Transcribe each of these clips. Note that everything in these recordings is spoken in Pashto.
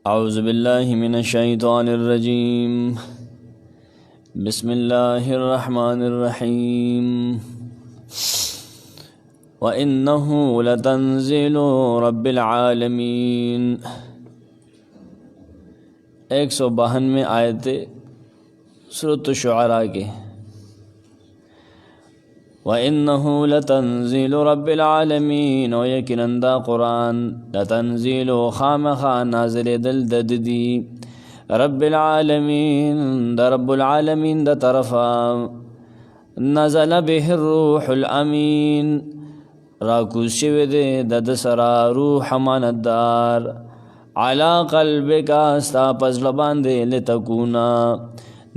أعوذ بالله من الشيطان الرجيم بسم الله الرحمن الرحيم وإنه لتنزيل رب العالمين 152 آیت سورۃ الشعراء کے وَإِنَّهُ لَتَنزِيلُ رَبِّ الْعَالَمِينَ وَيَكِنًا دا قرآن لَتَنزِيلُ خامخا نازل دلددی رب العالمین دا رب العالمین دا طرفا نزل به الروح الامین راکوز شوی دے دا دسرا روح ماندار علا قلبک استا پزلبان دے لتکونا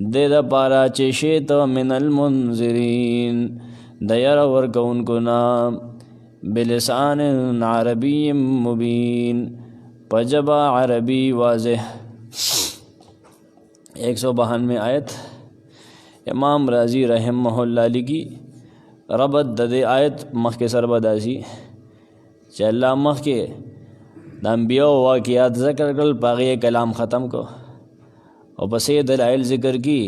دے دا پارا چشیت من المنذرین دیر ورکون کنا بلسان عربی مبین پجب عربی واضح 192 آیت امام رازی رحمہ اللہ لگی ربط دے آیت مخ کے سربدازی چا اللہ مخ کے دا انبیاء واقعات ذکر کر پاغی کلام ختم کو اور پس دلائل ذکر کی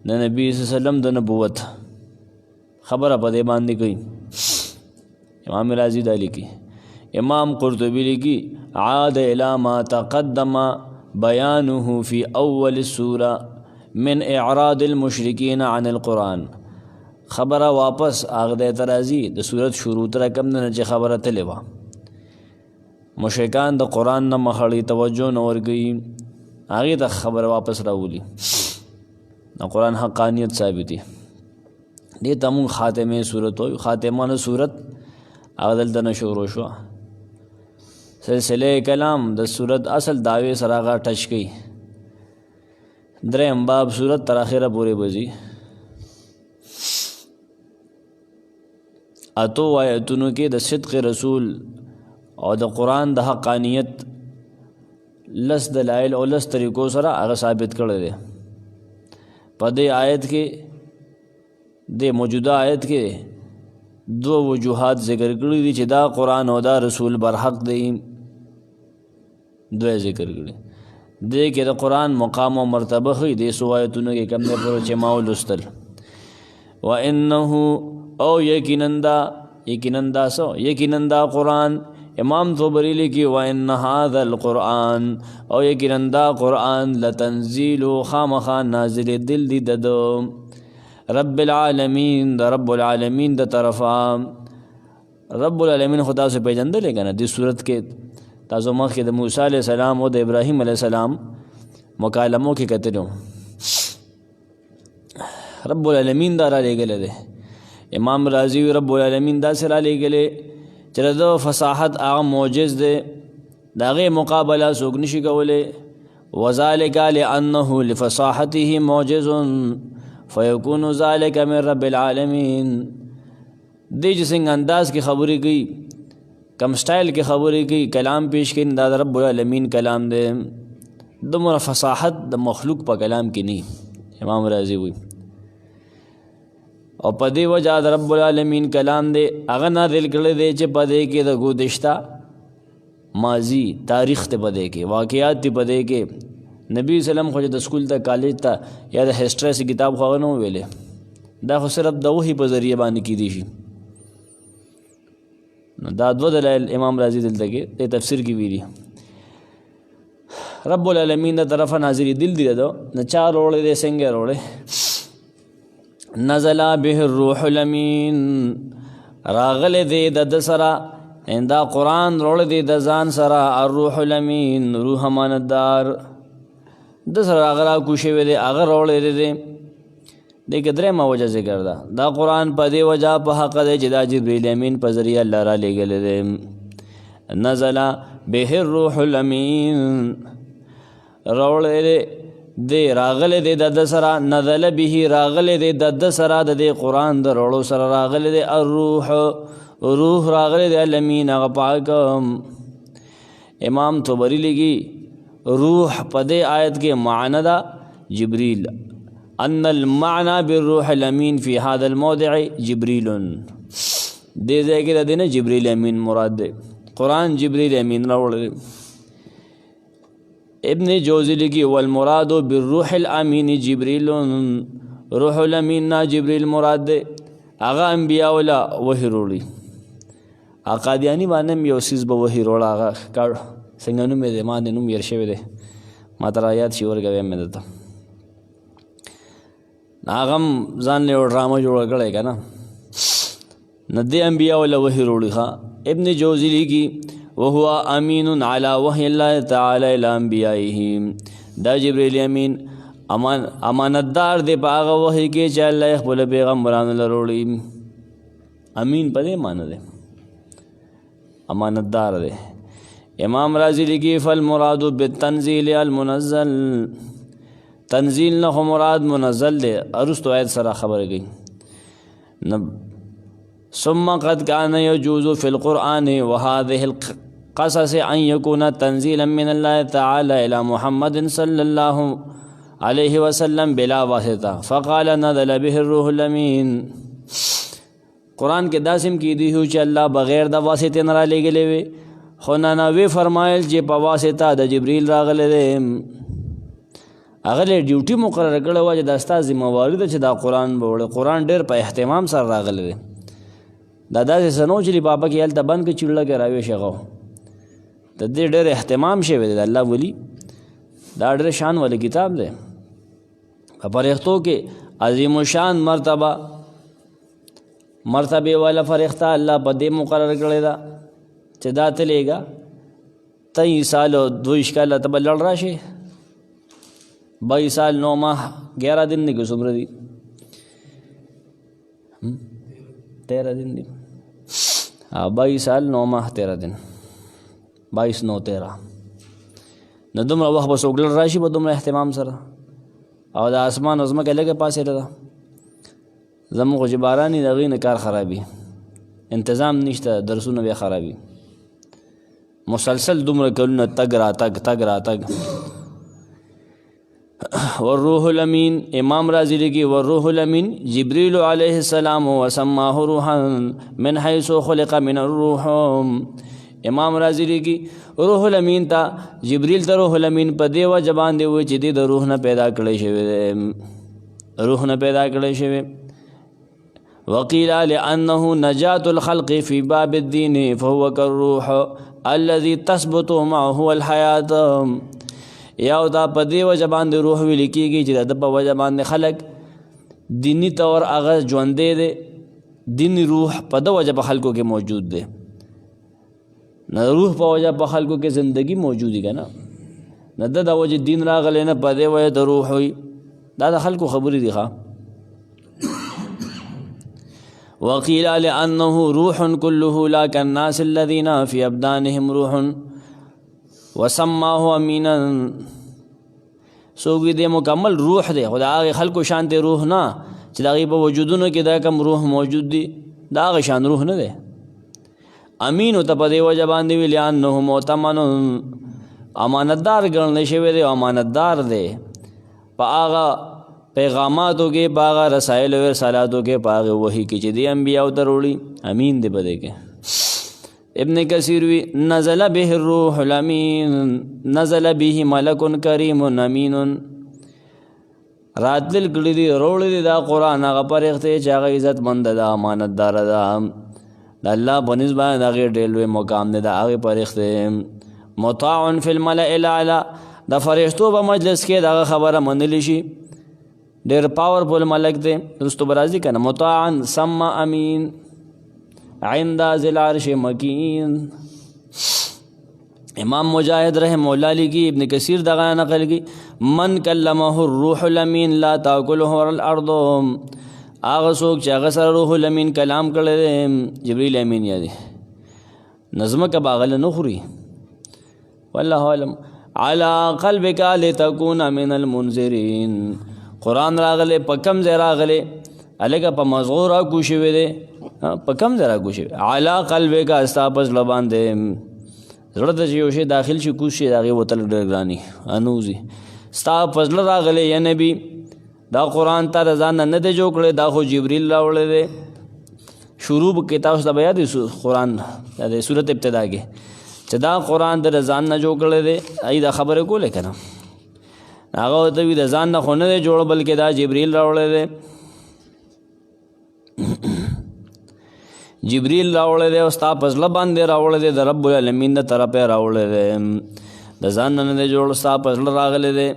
دا نبی صلی اللہ علیہ وسلم دا نبوت خبر پدے باندھی گئی امام رازی دالی کی امام قرطبی لکی عاد الى ما تقدم بیانه فی اول السورة من اعراض المشرکین عن القرآن خبر واپس آغد ترازی دا صورت شروع ترکم نچے خبر تلیوا مشرکان دا قرآن نمخڑی توجہ نور گئی آگے تک خبر واپس راولی دا قرآن حقانیت ثابتی دی تمون خاتمه صورت ہوئی خاتمان صورت اغدل دن شروع شوا سلسلہ کلام دا صورت اصل دعوی سراغا ٹچ گئی درہم باب صورت تراخیر پورے بزی اتو آیتونو کے دا صدق رسول اور دا قرآن دا حقانیت لس دلائل اور لس طریقوں سرا اغا ثابت کر دے پدے آیت کے دے موجودہ آیت کے دو وجوہات ذکر کری دی چی دا قرآن او دا رسول برحق دی دو ذکر کری دے کہ دا قرآن مقام و مرتبہ خی دے سو آیتونو کے کم دے پر چماؤ لستل وَإِنَّهُ او یقیناً دا قرآن امام طبری لکی وَإِنَّ هَذَا الْقُرْآن او یقیناً دا قرآن لتنزیل خامخا نازل دل دی ددو رب العالمین دا رب العالمین دا طرفا رب العالمین خدا سے پیجندہ لے گا نا دی صورت کے تازو مخ کے دا موسیٰ علیہ السلام و دا ابراہیم علیہ السلام مکالموں کی قتلوں رب العالمین دا را لے گلے دے امام رازی رب العالمین دا سے را لے گلے چلے دو فصاحت آغا موجز دے دا غی مقابلہ سوکنشی کولے وذالک لأنه لفصاحته موجز فیکون ذالک من رب العالمین دی جسنگ انداز کی خبری کی کم سٹائل کی خبری کی کلام پیش کی دا رب العالمین کلام دے دمر فصاحت دا مخلوق پا کلام کی نہیں امام رازی ہوئی اور پدے وجہ دا رب العالمین کلام دے اغنا دل کردے دے چے پدے کے دا گودشتہ ماضی تاریخ تے پدے کے واقعات تے پدے کے نبی صلی اللہ علیہ وسلم خوش دا سکول تا کالج تا یا دا ہسٹری سے کتاب خواہنو ویلے دا خو صرف دا وحی پا ذریعہ بانی کی دیشی دا دو دلائل امام رازی دل تکے دے تفسیر کی ویلی رب العالمین دا طرف ناظری دل دی دو نچا روڑے دے سنگے روڑے نزلا به الروح الامین راغل دے دا دسرا دا قرآن روڑے دے دا زان سرا الروح الامین روح ماندار دسر اگر کوشے وے دے اگر روڑے دے دے دیکھ درہما وجہ ذکر دا قرآن پا دے وجہ پا حق دے جدا جبریل امین پا ذریعہ اللہ را لے گلے دے نزل به الروح الامین روڑے دے راغل دے دد سرا نزل به راغل دے دد سرا دے قرآن دا روڑو سرا راغل دے الروح روح راغل دے الامین اغپاکم امام طبری لگی روح پدے آیت کے معنی دا جبریل ان المعنی بالروح الامین فی هذا الموضع جبریل دے دے کے دینا جبریل امین مراد دے قرآن جبریل امین راوړی. ابن جوزی لیکي والمراد بالروح الامین جبریل، روح الامین نا جبریل مراد دی، هغه انبیاء ولا وحی وروړي. قادیانی باندې یو سیز به وحی وروړه، هغه څنګه نوم یې دی، ما د نوم هېر شوی دی، ما ته رایاد شي ورکوی مې درته. هغه هم ځان له یو ډرامه جوړه کړی که نه، نه دې انبیاء ولا وحی وروړي. ابن جوزی لیکي وهو امین علی وحی الله تعالی الی انبیائه، دا جبریل امین امانتدار دی په هغه وحی کې چې الله خپل پیغمبرانو له وروړي. امین په دې معنی دی امانتدار دی. امام رازی لیکي فالمراد بالتنزیل المنزل، تنزیل نه خو مراد منزل دی، ارستو آیت سره خبره کوي. ثم قد كان يجوز في القرآن وهذه القصص أن يكون تنزيلا من الله تعالى إلى محمد صلى الله عليه وسلم بلا واسطة، فقال نزل به الروح الأمين. قرآن کې داسم کی دی هو چې الله بغیر د واسطې نه را لېږلی وي، خو نه وی فرمایل چې په واسطه د جبریل راغلی دی. هغه له ډیوټي مقرره کړې وه چې دا ستا ذمهواري ده چې دا قرآن به وړي. قرآن ډېر په اهتمام سره راغلی دی. دا داسې څه نه و چې لفافه کې هلته بند کړي چړله کې راویښ هغه د دې ډېر اهتمام شوی دی. د الله ولی دا ډېر شان والی کتاب دی. په فرښتو کې عظیم الشان مرتبه والا فرښته الله په دې مقرر کړې ده چې دا تلېږه 23 سال او 22 کاله ته به لړ راشي، 22 سال 9 ماह 11 दिन دی که څومره دي، 13 दिन دی. 22 سال 9 ماह 13 दिन، 22 9 13. نو دومره وخت به څوک لړ راشي په دومره اهتمام سره، او د اسمان او ځمکه لږه فاصله ده. زموږ خو چې باران وي د هغې نه کار خرابي، انتظام نشته، درسونه بیا خرابي، مسلسل دومره کلونه تګ راتګ. والروح الامین، امام رازی لیکي والروح الامین جبریل علیه السلام وسماه روحا من حیث خلق من الروح. امام رازی لیکي روح الامین تا جبریل ته روح الامین په دې وجه باندې و چې د روح نه پیدا کړی شوی. وقیل لأنه نجات الخلق في باب الدین فهو كالروح الذي تثبت معه الحیات. یا دا په دې وجه باندې روح ویل کېږي چې د په وجه باندې خلک دینی طور هغه ژوندی دی، دینی روح په د وجه په خلکو کې موجود دی. نه روح په وجه په خلکو کې زندگی موجودی که نه د وجه دین راغلی نه په دې وجه د روح وي. دا د خلکو خبرې دي. وقیل لأنه روح كله لا كالناس الذين في أبدانهم روح وسماه امینا. سوګي دې مکمل روح دی، خو د هغې خلکو شان دی روح نه چې د هغې په وجودونو کې دا کم روح موجود دی، د هغه شان روح نه دی. امین ته په دې وجه باندې وي لأنه مؤتمن، امانتدار ګڼلی شوی دی، امانتدار دی په هغه پیغاماتو کې، په هغه رسایلو او رسالاتو کې، په هغې وحي کې چې دې انبیاو ته راوړي. امین دی په دې کې. ابن کثیر وی نزل به الروح الامین، نزل به ملک کریم امین. راتل کړي دي روړي دي دا قرآن هغه فرښتې چې هغه عزت مند ده، امانتدار ده، د الله په نسبت باندې د هغې ډېر لوی مقام دی. د هغې فرښتې مطاع فی الملأ الاعلی، د فرښتو په مجلس کې د هغه خبره منلی شي، ډېر پاورفل ملک دی. رستو به راځي که نه مطاعا ثم امین عند ذی العرش مکین. امام مجاہد رحمہ اللہ لیکي ابن کثیر دغه نقل کی من کلمه الروح الامین لا تاکله الارض. هغه څوک چې هغه سره روح الامین کلام کړی دی، جبریل امین یادي، نظمه باغله نه خوري. والله اعلم. علی قلبک لتکون من المنذرین. قرآن راغلی په کم ځای راغلی، هلکه په مزغو راکو شوی دی، په کم ځای راکو شوی. علی قلبک ستا په زړه باندې، زړه ته چې یو شی داخل شي کوز شي د هغې وتل ډېر ګراني انوځي. ستا په زړه راغلی یا نبي، دا قرآن تا د ځان نه دی جوړ کړی، دا خو جبریل راوړی دی. شروع کې تاسو ته به یاد قرآن د صورت ابتدا کې چې دا قرآن د ځان نه جوړ کړی دی ای دا خبرې کولې که نه هغه ورته وي د ځان نه خو نه دی جوړ بلکې دا جبریل راوړی دی جبریل راوړی دی او ستا په زړه باندې راوړی دی د رب العالمین د طرفه راوړی دی د ځان نه دی جوړ ستا په زړه راغلی دی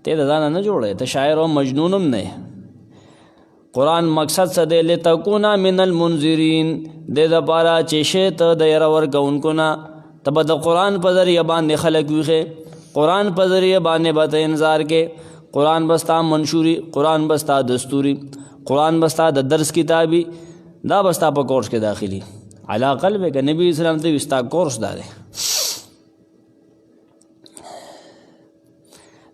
ته د ځان نه جوړی ته شاعر او مجنون هم نه قرآن مقصد څه دی لتکونا من المنذرین دې دپاره چې شی ته د یره ورکوونکو نه ته به د قرآن په ذریعه باندې خلک ویښې قرآن په ذریعه باندې به ته انذار کې قرآن به ستا منشوري قرآن به ستا دستوري قرآن به ستا د درس کتابي دا به ستا په کورس کې داخلي علا قلبک نبی اسلام ته وي ستا کورس دا دی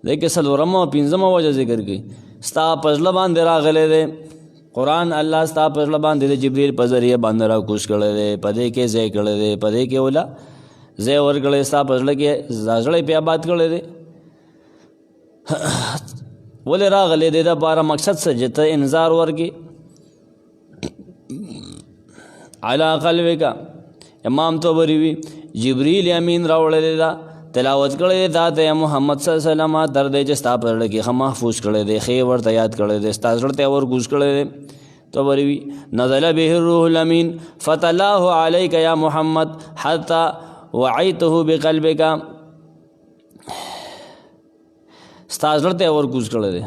دې کې څلورمه او پنځمه وجه ذکر کړي ستا په زړه باندې راغلی دی قرآن الله ستا په زړه باندې د جبریل په ذریعه باندې راکوز کړی دی په دې کې ځای کړی دی په دې کې ولا ځای ورکړی ستا په زړه کې زړه یې پې آباد کړی دی ولې راغلی دی دپاره مقصد څه چې ته انذار ورکړي علی قلبک امام طبري وي جبریل امین راوړلی دا تلاوت کړی دی تا ته محمد صلی الله علیه وسلم تر دې چې ستا په زړه کې ښه محفوظ کړی دی ښې ورته یاد کړی دی ستا زړه ته یې ورکوز کړی دی طبري وي نزل به الروح الامین فتلاه علیک یا محمد حتی وعیته بقلبک ستا زړه ته یې ورکوز کړی دی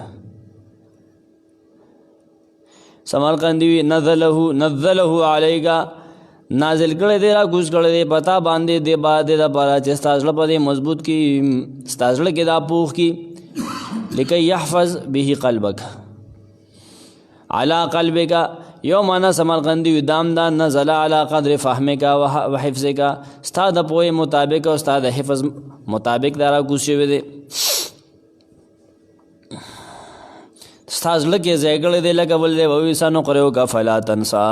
سمرقندی وي نزله علیک نازل کړی دی راکوز کړی دی پتا باندې دی باندې دپاره چې ستا زړه په دې مضبوط کي ستا زړه کې دا پوخ کي لکه یحفظ به قلبک علی قلبک یو معنا سمرقندی وي دام دا نزل علی قدر فهمک وحفظک ستا د پوهې مطابق او ستا د حفظ مطابق دا راکوز شوی دی ستا زړه کې ځای کړی دی لکه بل دی ووي سنقرئک فلا تنسا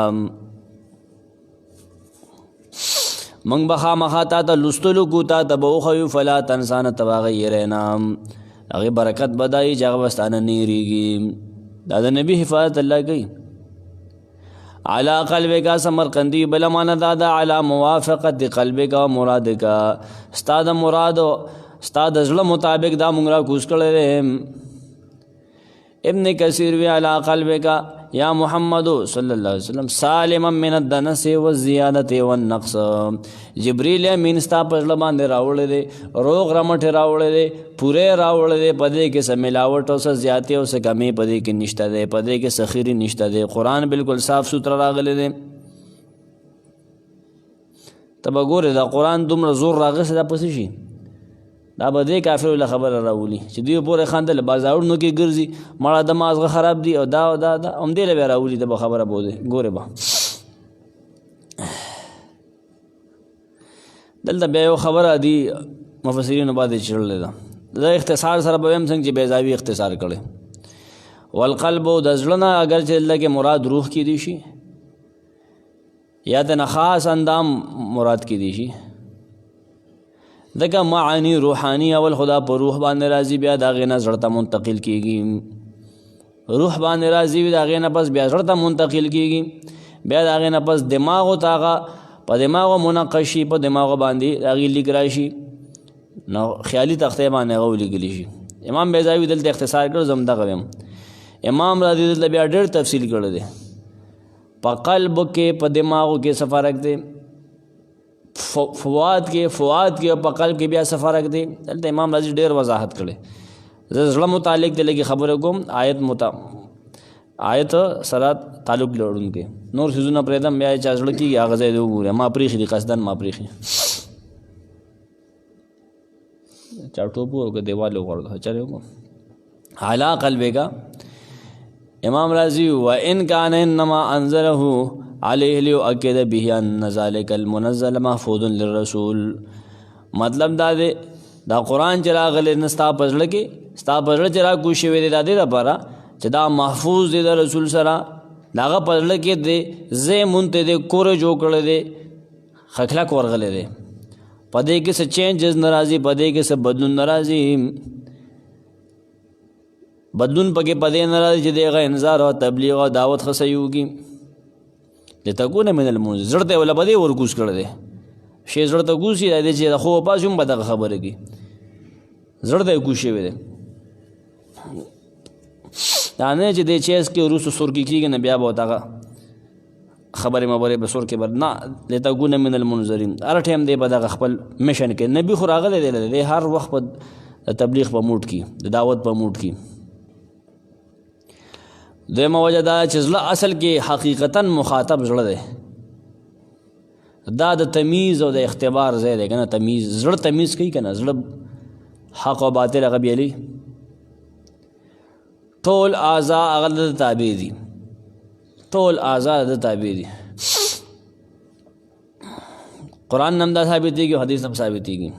منگ بخا مخا تا تا لستلو کو تا تا بوخیو فلا تنسان تباغی رینام اغی برکت بدائی جاغبستانا نیریگی دادا نبی حفاظت اللہ گئی علا قلب کا سمرقندی بلا مانا دادا علا موافقت قلب کا و مراد کا استاد مراد استاد ازل مطابق دا منگرا کوس کرے ابن کثیر وی علا قلب کا یا محمد صلی اللہ علیہ وسلم سالما من الدنس والزیادت والنقص جبریل امین ستا پزړه باندې راوړی دی روغ رمټ راوړی دی پوره راوړی دی پدې کې څه ملاوټ او څه زیاتې او څه کمی پدې کې نشته دی پدې کې سخیری نشته دی قرآن بالکل صاف ستھرا راغلی دی ته به ګورې دا قرآن دومره زور راغلی دا پسې شي دا به دې کافرو له خبره راولي چې دوی پورې خندل بازارونو کې ګرځي مړه د مازغه خراب دي او دا همدې له بیا راولي ته به خبره بولې ګورې به دلته بیا یو خبره دي مفسرینو باندې چړلې ده دا اختصار سره به هم څنګه چې بیزاوي اختصار کړي والقلب د زړه نه اگر چې الله کې مراد روح کې دي شي یا د خاص اندام مراد کې دي شي دغه معانی روحانی اول خدا پر روح باندې راضي بیا دا غینه زړه ته منتقل کیږي روح باندې راضي دا غینه پس بیا زړه ته منتقل کیږي بیا دا غینه پس دماغ او تاغه په دماغ منقشي په دماغ باندې راغي لګ راشي نو خیالي تخته باندې غولي گلی شي امام بیزاوی دلته اختصار کړ زم دغه امام رضی الله بیا ډېر تفصیل کړی دی په قلب کې په دماغ کې څه فرق دی فواد کې او په قلب کې بیا څه فرق دی دلته امام رضی ډېر وضاحت کړي زړه متعلق دی لګي خبره کوم آیت سره تعلق لرونکي نور سيزونه پرېدم بیا چې زړه کې هغه ځای دی وګوره ما پریخي دي قصدن ما پریخي چاټوپو او دیوالو ورته چلے کو علا قلبک امام رازی و ان کان انما انزله علیه لیؤکد به ان ذلک المنزل محفوظ للرسول مطلب دا دی دا قرآن چې راغلی نستا پزړه کې ستا پزړه چې را کوشي وي دا دې لپاره چې دا محفوظ دی د رسول سره داغه پزړه کې دی زه مونته دی کور جوړ کړل دی خخلک ورغلی دی پدې کې څه چینجز ناراضي پدې کې څه بدلون ناراضي بدلون پکې پدې ناراضي چې دغه انذار او تبلیغ او دعوت خسيوږي لتكون من المنذرين زړه ولا پدې ورکوس کړل دی شی زړه ته ګوسي دی چې د خوب پاس هم به دغه خبره کوي زړه ته یې ګوس شوی دی دا نه چې دی چیز کې وروسته سرکې کېږي نه بیا به دغه خبرې مبرې به سرکې به نه لتکون من المنذرین هر ټایم دی به دغه خپل میشن کې نبي خو راغلی دی هر وخت په تبلیغ په موډ کې د دعوت په موډ کې دویمه وجه دا چې زړه اصل کې حقیقتا مخاطب زړه دی دا د تمیز او د اختبار ځای دی که نه تمیز زړه تمیز کوي که نه زړه حق او باطل هغه بیلي ټول اعضا هغه د تابع دي ټول اعضا د تابع دي قرآن هم دا ثابتېږي او حدیث هم ثابتېږي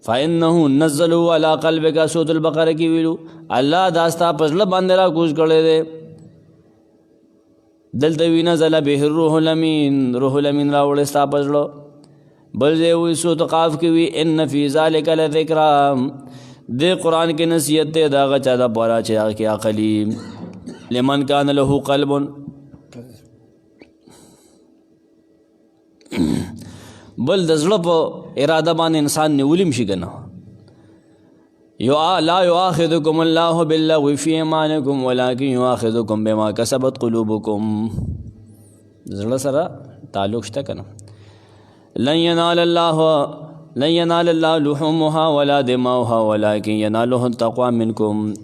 فإنه نزلوا على قلبك سورة البقره کې ویلو الله دا ستا په زړه باندې را کوز کړی دی دلته وی نزل به الروح الامین روح الامین راوړی ستا په زړه بل ځای وی سورة قاف کې وی ان فی ذلک لذکرا دې قرآن کې نصیحت دی د هغه چا دپاره چې هغه کې عقل لمن کان له قلب بل د زړه په اراده باندې انسان نیولیم شي که نه لا یؤاخذکم الله باللغو فی ایمانکم ولکن یؤاخذکم بما کسبت قلوبکم زړه سره تعلق شته که نه لن ینال الله لحومها ولا دماؤها ولکن یناله التقوی منکم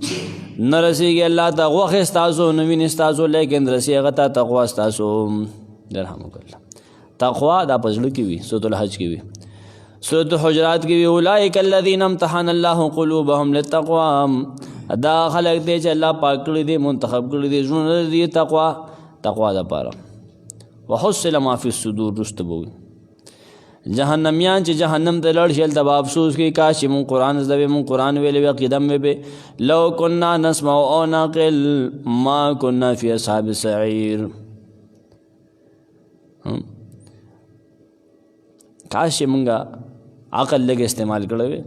نه رسیږي الله ته غوښې ستاسو نه وینې ستاسو لیکن رسي هغه ته تقوا ستاسو رحمک الله تقوا دا په زړه کې وي سورة الحج کې وي سورة حجرات کې وي اولئک الذین امتحن الله قلوبهم للتقوی دا خلک دی چې الله پاک کړي دي منتخب کړي دي زړونه دي تقوا دپاره وحصل ما فی الصدور رسته به وي جهنمیان چې جهنم ته لاړ شي هلته به افسوس کوي کاش چې مونږ قرآن زده وی مونږ قرآن ویلی وی عقیده مې به لو کنا نسمع او نعقل ما کنا فی اصحاب السعیر کاش چې مونږ عقل لږ استعمال کړی وی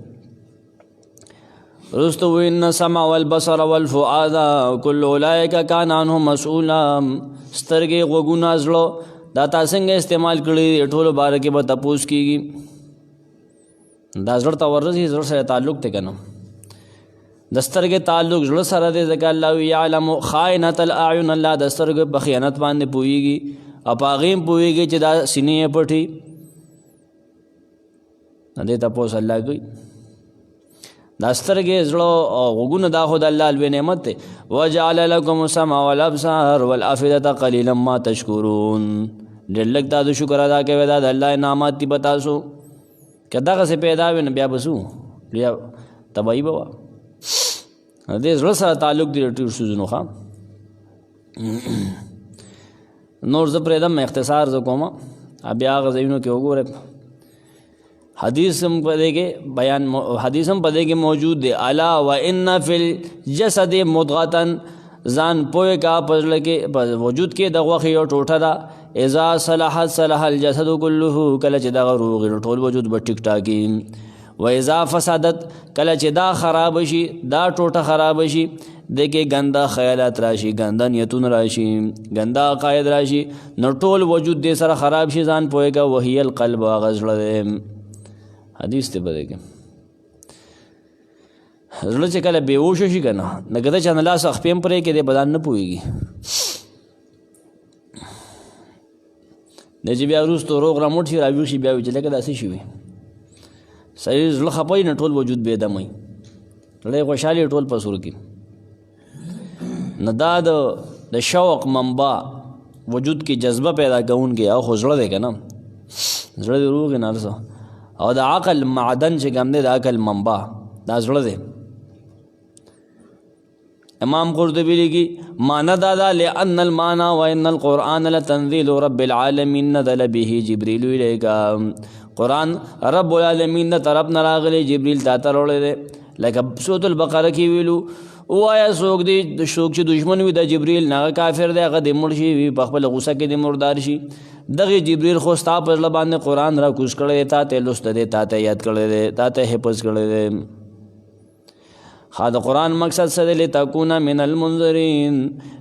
رستو ان السمع والبصر والفؤاد كل اولئک کان عنه مسؤولا سترګې غوږونه زړه دا تا څنګه استعمال کړي ټولو باره کې به تپوس کېږي دا زړه ته ورځي زړه سره تعلق دی که نه د سترګې تعلق زړه سره دی ځکه الله یعلم خائنة الاعین الله د سترګو په خیانت باندې پوهېږي او په هغې هم پوهېږي چې دا سینې یې پټي دې تپوس الله کوي دا سترګې زړه او غوږونه دا خو د الله لوی نعمت دی وجعل لکم السمع والابصار والافئدة قلیلا ما تشکرون ډېر لږ دا د شکر ادا کوي دا د الله انعامات دي په تاسو که دغسې پیدا وي نو بیا به څه بیا تباهي به وه دې زړه سره تعلق دی ټول څیزونو ښه نور زه پرېږدم اختصار زه کوم بیا هغه ځایونو کې وګورئ حدیث هم پدې کې موجود دی الا وان فی الجسد مضغه ځان پوهه کا پزړه کې وجود کې د غوښې یو ټوټه ده اذا صلحت صلح الجسد كله کله چې دغه روغ ټول وجود به ټیک ټاکي و اذا فسدت کله چې دا خراب شي دا ټوټه خراب شي دغه ګنده خیالات راشي ګنده نیتونه راشي ګنده عقاید راشي نو ټول وجود دې سره خراب شي ځان پوهه کا وهي القلب غزړه حدیث ته بده کې زړه چې کله بېهوش شي که نه نګده چې نه لاس خپې هم پرې کې دی بدن نه پوهېږي دی چې بیا وروسته روغ راموټ شي راویښ شي بیا وي چې لکه داسې شوي سړي زړه خپه وي نه ټول وجود بېدم وي زړه یې خوشحالي ټول په سور کې نه دا د شوق منبع وجود کې جذبه پیدا کوونکی او خو زړه دی که نه زړه دې روغ نه هر او د عقل معدن چې کوم دی د عقل منبع دا زړه دی امام قرطبی لیکي معنی دا ده لأن المعنى وإن القرآن لتنزيل رب العالمين نزل به جبريل إليك قرآن رب العالمین د طرف نه راغلی جبریل تا ته راوړی دی لکه سورة البقره کې ویلو ووایه څوک دی څوک چې دشمن وي د جبریل نه هغه کافر دی هغه د مړ شي وي په خپله غوسه کې د مردار شي دغې جبریل خو ستا په زړه باندې قرآن را کوز کړی دی تا ته یې لوسته دی تا ته یاد کړی دی تا ته حفظ کړی دی د قرآن مقصد څه دی؟ لتکون من المنذرین،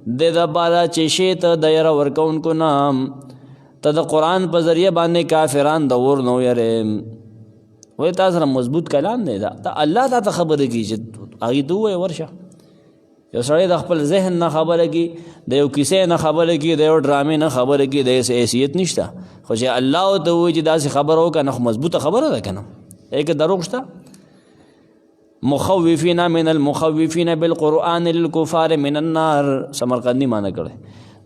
د دپاره چې شی ته د یره ورکوونکو نه ته د قرآن په ذریعه باندې کافران د اور نه ویرې. وایي تا سره مضبوط کلام دی دا الله تا ته خبره کي چې هغې ته ووایه ورشه. یو سړی د خپل ذهن نه خبره کي، د یو کیسې نه خبره کي، د یو ډرامې نه خبره کي، د هېڅ حیثیت نشته. خو چې الله ورته ووایي چې داسې خبره وکړه نو خو مضبوطه خبره ده که نه؟ که دروغ شته؟ مخوفین من المخوفین بالقرآن للکفار من النار، سمرقندی معنی کړی.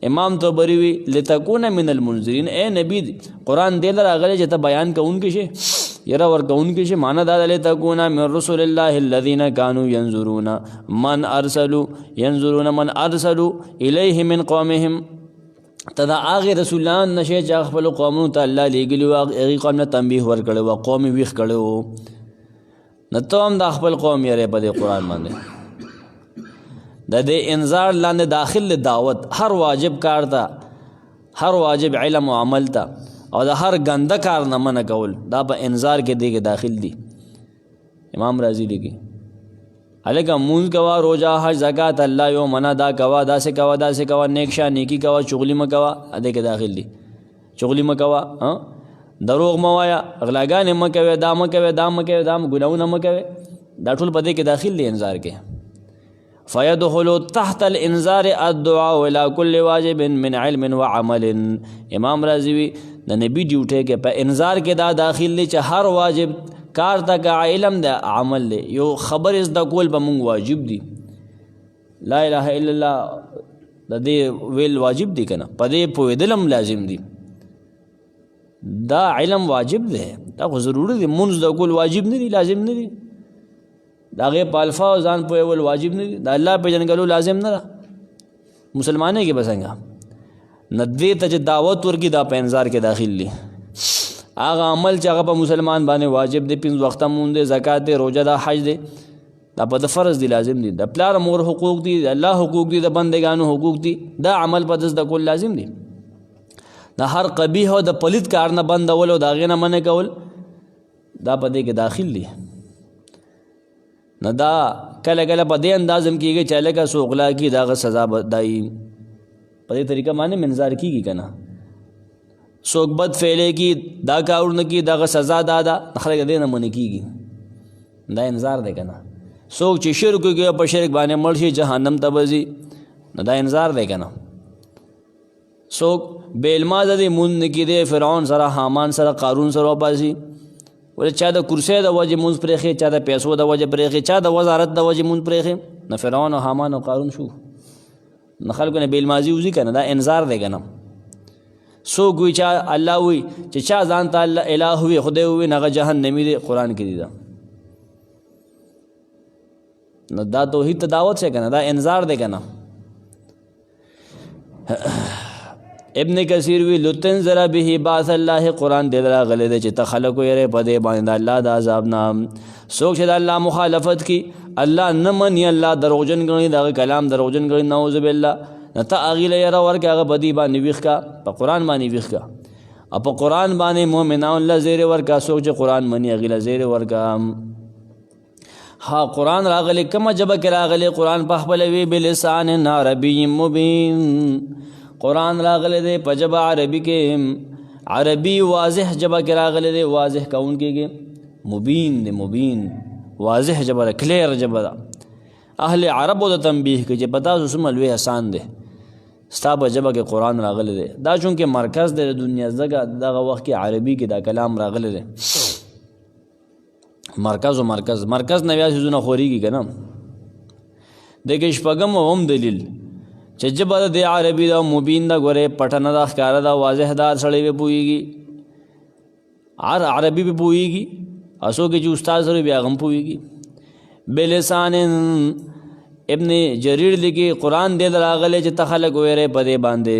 امام طبري وی لتكون من المنذرین، اے نبی قرآن دې له راغلی چې ته بیان کوونکی شې، یره ورکوونکی شې. معنی دا ده لتكون من رسول الله الذین كانوا ينظرون من ارسلوا الیه من قومهم، ته د هغې رسولان نه شې چې خپلو قومونو ته الله لیږلي وو، هغې قوم نه تنبیه ورکړی وو، قوم یې ویښ کړی وو. نو ته هم د خپل قوم یری په دې قرآن باندې. د دې انذار لاندې داخل دعوت، هر واجب کار ته، هر واجب علم و عمل ته، او د هر ګنده کار نه منع کول، دا په انذار کې دی کې داخل دي. امام رازی لیکي هلکه مونځ کوه، روژه، حج، زکات، الله یو منع دا کوه، داسې کوه، داسې کوه، نیک شا نیکي کوه، چغلي مه کوه، دې کې داخل دي. چغلي مه کوه، دروغ مه وایه، غلاګانې مه کوې، دا مه کوې، دا مه کوې، دا ګناهونه مه کوې، دا ټول په دې کې داخل دي انذار کې. فیدخلو تحت الانذار الدعاء الى كل واجب من علم وعمل. امام رازی وی د نبی ډیوټی کې په انذار کې دا داخل دی چې هر واجب کار ته که علم دی، عمل دی، یو خبر زده کول به مونږ واجب دی. لا اله الا الله د دې ویل واجب دی که نه؟ په دې پوهېدل هم لازم دی. دا علم واجب دی، دا خو ضروري دی. مونځ زده کول واجب نه دی، لازم نه دی. د هغې په الفاظ ځان پوهول واجب نه دي. د الله پېژنګلو لازم نه ده. مسلمانۍ کې به څنګه نه دې ته چې دعوت ورکړي، دا په انذار کې داخل دي. هغه عمل چې هغه په مسلمان باندې واجب دی، 5 وخته مونځ دی، زکات دی، روژه ده، حج دی، دا په د فرض دی، لازم دی. د پلار مور حقوق دي، د الله حقوق دي، د بندګانو حقوق دي، دا عمل په د زده کول لازم دی. د هر قبیح او د پلید کار نه بندول او د هغې نه منع کول، دا په دې کې داخل دي. نه دا کله کله په دې انداز هم کېږي چې هلکه څوک غلا کي، د هغه سزا به دایي په دې طریقه باندې منظار کېږي که نه؟ څوک بد فعلی کي، دا کارونه کي، د هغه سزا دا ده، خلک دې نه منع کېږي، دا انذار دی که نه؟ څوک چې شرک وکړي په شرک باندې مړ شي جهنم ته به ځي، نو دا انذار دی که نه؟ څوک بې علمازه دی، مونځ نه کېدی، فرعون سره، حامان سره، قارون سره وباسي، ولې چا د کرسۍ د وجې مونځ پرېښې، چا د پیسو د وجې پرېښې، چا د وزارت د وجې مونځ پرېښې، نه فرعون او حامان او قارون شو. نه خلکو نه بې علمازي وځي که نه؟ دا انذار دی که نه؟ څوک وي چا الله وي چې چا ځان ته الہ وي، خدای ووي، هغه جهنمي دی، قرآن کې دی دا. نو دا توحید ته دعوت شي که نه؟ دا انذار دی که نه؟ ابن کثیر وی لتنذر به بعث الله، قرآن دې راغلی دی چې ته خلک ویرې په دې باندې د الله د عذاب نه. څوک چې د الله مخالفت کی، الله نه مني، الله دروغجن ګڼي، د هغه کلام دروغجن ګڼي، نعوذ بالله، نه ته هغې له یره ورکړې، هغه په دې باندې ویښ کا، په قرآن باندې ویښ کا، او په قرآن باندې مؤمنانو له زیرې ورکا. څوک چې قرآن مني هغې له زیرې ورکا. ها قرآن راغلی کومه ژبه کې راغلی؟ قرآن په خپله وی بلسان عربي مبین. قرآن راغلی دی په ژبه عربي کې، عربي واضح ژبه کې راغلی دی، واضح کوونکې کې، مبین دی، مبین واضح ژبه ده، کلیر ژبه ده. اهل عربو ته تنبیه کوي چې په تاسو څومره لوی احسان دی، ستا په ژبه کې قرآن راغلی دی. دا چونکې مرکز دی د دنیا، ځکه دغه وخت کې عربي کې دا کلام راغلی دی. مرکز و مرکز نه بیا څیزونه خورېږي که نه؟ دغې شپږم هم دلیل چې ژبه د عربي ده، مبین ده، ګورې پټه نه ده، ښکاره ده، واضح ده، هر سړی به پوهېږي، هر عربي به پوهېږي، او څوک چې استاد سره بیا هغه هم پوهېږي. بلسان ابن جریر لیکي قرآن دې راغلی چې ته خلک ویرې په دې باندې،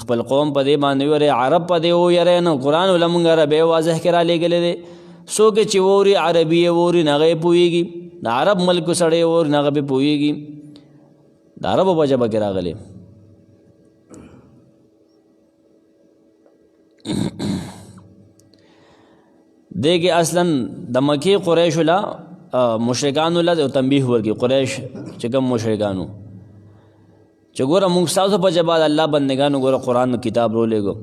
خپل قوم په دې باندې ویرې، عرب په دې ویرې نه. قرآن له مونږ عربي واضح کې را لېږلی دی. څوک چې ووري عربي یې ووري نه هغه یې پوهېږي، د عرب ملک سړی ووري نه هغه به پوهېږي. د عربو په ژبه کې راغلی. دې کې اصلا د مکې قریشو له مشرکانو له تنبیه ورکړي قریش چې کوم مشرکانو چې ګوره موږ ستاسو په ژبه د الله بندګانو ګوره قرآن کتاب رولېږو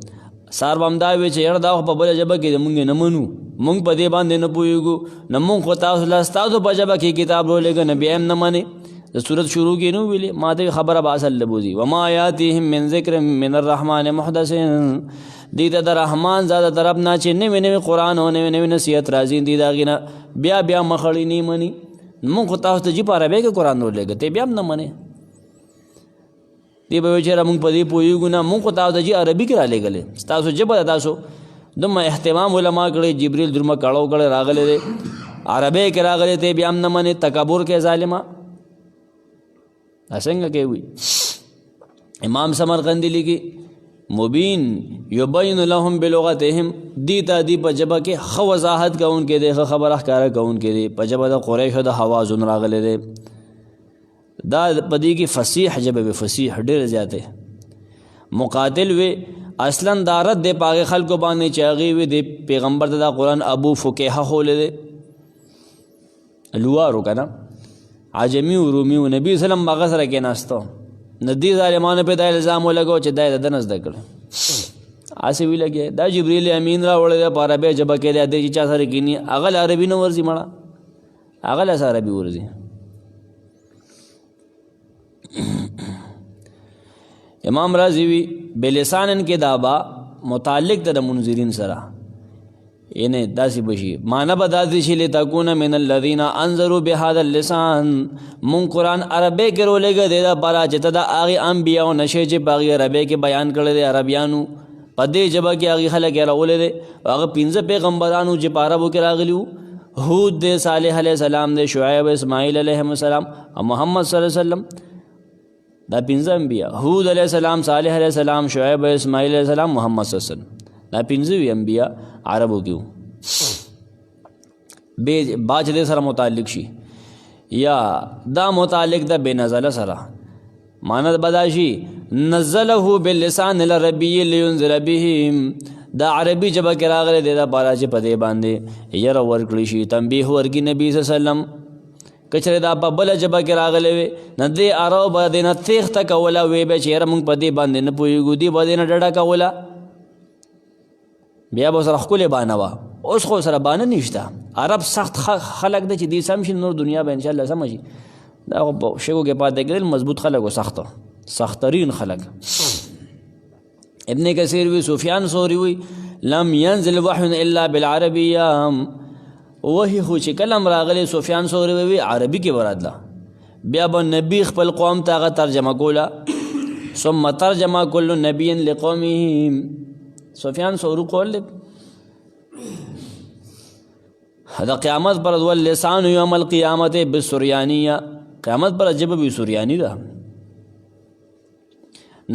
سار به همدا وي چې یاره دا خو په بله ژبه کې د مونږ نه منو مونږ په دې باندې نه پوهېږو نه مونږ خو تاسو له ستاسو په ژبه کې کتاب رولېږه نه بیا هم نه منې د صورت شروع کې نه ویلې ما ته خبره به اصل لبوځي وما یاتیهم من ذکر من الرحمن محدث دې ته د رحمان ذات طرف نه چې نوې نوې قرآن او نوې نوې نصیحت راځي دي د هغې نه بیا بیا مخړې نه مني مونږ خو تاسو ته جي په عربۍ کې قرآن رولېږه ته بیا هم نه منې دی به وایي چېرې مونږ په دې پوهېږو نه مونږ خو تاسو ته جي عربي کې رالېږلې ستاسو ژبه ده تاسو دومره اهتمام علما کړی جبریل دومره کړو کړی راغلی دی عربۍ کې راغلی ته بیا هم نه منې تکبر کې ظالمه دا څنګه کې وي امام سمرقندي لیکي مبین یبین لهم بلغتهم دی ته دی په ژبه کې ښه وضاحت کوونکی دی ښه خبره ښکاره کوونکی دی په ژبه د قریشو د حوازن راغلی دی دا پدې کې فصیح ژبه وي فصیح ډېر زیاته مقاتل وي اصلا دا رد دی په هغې خلکو باندې چې هغې وي د پیغمبر ته دا قرآن ابو فکیحه خولی دی لوارو که نه عجمي و رومي و نبي وسلم هغه سره کېناستو نه دې ظالمانو پې دا الزام ولګو چې دا یې د ده نه زده کړه هسې وي لګیا دا جبریل امین راوړی دی په عربۍ ژبه کې دی دی چې چا سره کښېني هغه له عربي نه ورځي مړه هغه له عربي ورځي امام رازی وی بلسانن کې دابا متعلق د منذرین سره یعنی داسې بشي معنی به داسې شي لتکونه من الذین انذروا بهذا اللسان مون قرآن عربی کې رولېږه دې دپاره چې ته د هغې انبیاو نشې چې په هغې عربی کې بیان کړی دی عربیانو په دې ژبه کې هغې خلک یې راولی دی هغه 15 پیغمبرانو چې په عربو کې راغلي وو هود دی صالح علیه السلام دی شعیب اسماعیل علیهم السلام او محمد صلی الله علیه وسلم دا 15 انبیا هود علیہ السلام صالح علیہ السلام شعیب اسماعیل علیہ السلام محمد صلی اللہ علیہ وسلم دا 15 انبیا عربو کیوں باج دے سره متعلق شي یا دا متعلق دا بے نزل سره ماند بداشي نزله باللسان العربي لينذر بهم دا عربي جبه کې راغلی دی دا پاره چې په دې باندې یره ورکړي شي تنبیه ورکړي نبی صلی الله علیه وسلم کچره دا په بله ژبه کې راغلی وي نه دې عرب به دې نه تېښته کوله وی به چې یاره موږ په دې باندې نه پوهېږو دې به دې نه ډډه کوله بیا به سره ښکلې بانه وه اوس خو سره بانه نشته عرب سخت خلک دی چې دې سم شي نور دنیا به انشاءالله سمه شي دا خو په شګو کې پاتې کېدل مضبوط خلک و سختترین خلک ابن کثیر وی سفیان ثوری وی لم ينزل وحی الا بالعربیه وحی خو چې کلم راغلی سفیان ثوری وی عربي کې ورادله بیا به نبی خپل قوم ته هغه ترجمه کوله ثم ترجمه كل نبي لقومه سفیان ثوری قول دا قیامت پر واللسان یوم القیامت بالسریانیه قیامت پر جب بھی سریانی ده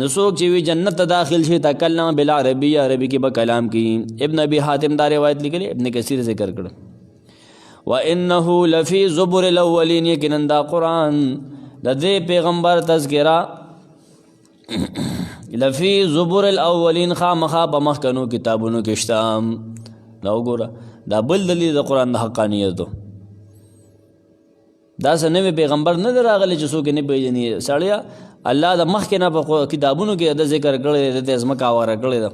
نسوک چې وی جنت ته داخل شي تکلم بالعربی عربی کې به کلام کی ابن ابي حاتم دا روایت لیکلی ابن کثیر ذکر کړ وانه لفی زبر الاولین یقینا دا قرآن د دې پیغمبر تذکرہ لفی زبر الاولین خامخا په مخکنو کتابونو کې شته دا وګوره دا بل دلیل د قرآن د حقانیت دو دا څه نوی پیغمبر نه دی راغلی چې څوک یې نه پېژني سړیه الله د مخکې نه په کتابونو کې د ذکر کړی دی د ځمکه هواره کړې ده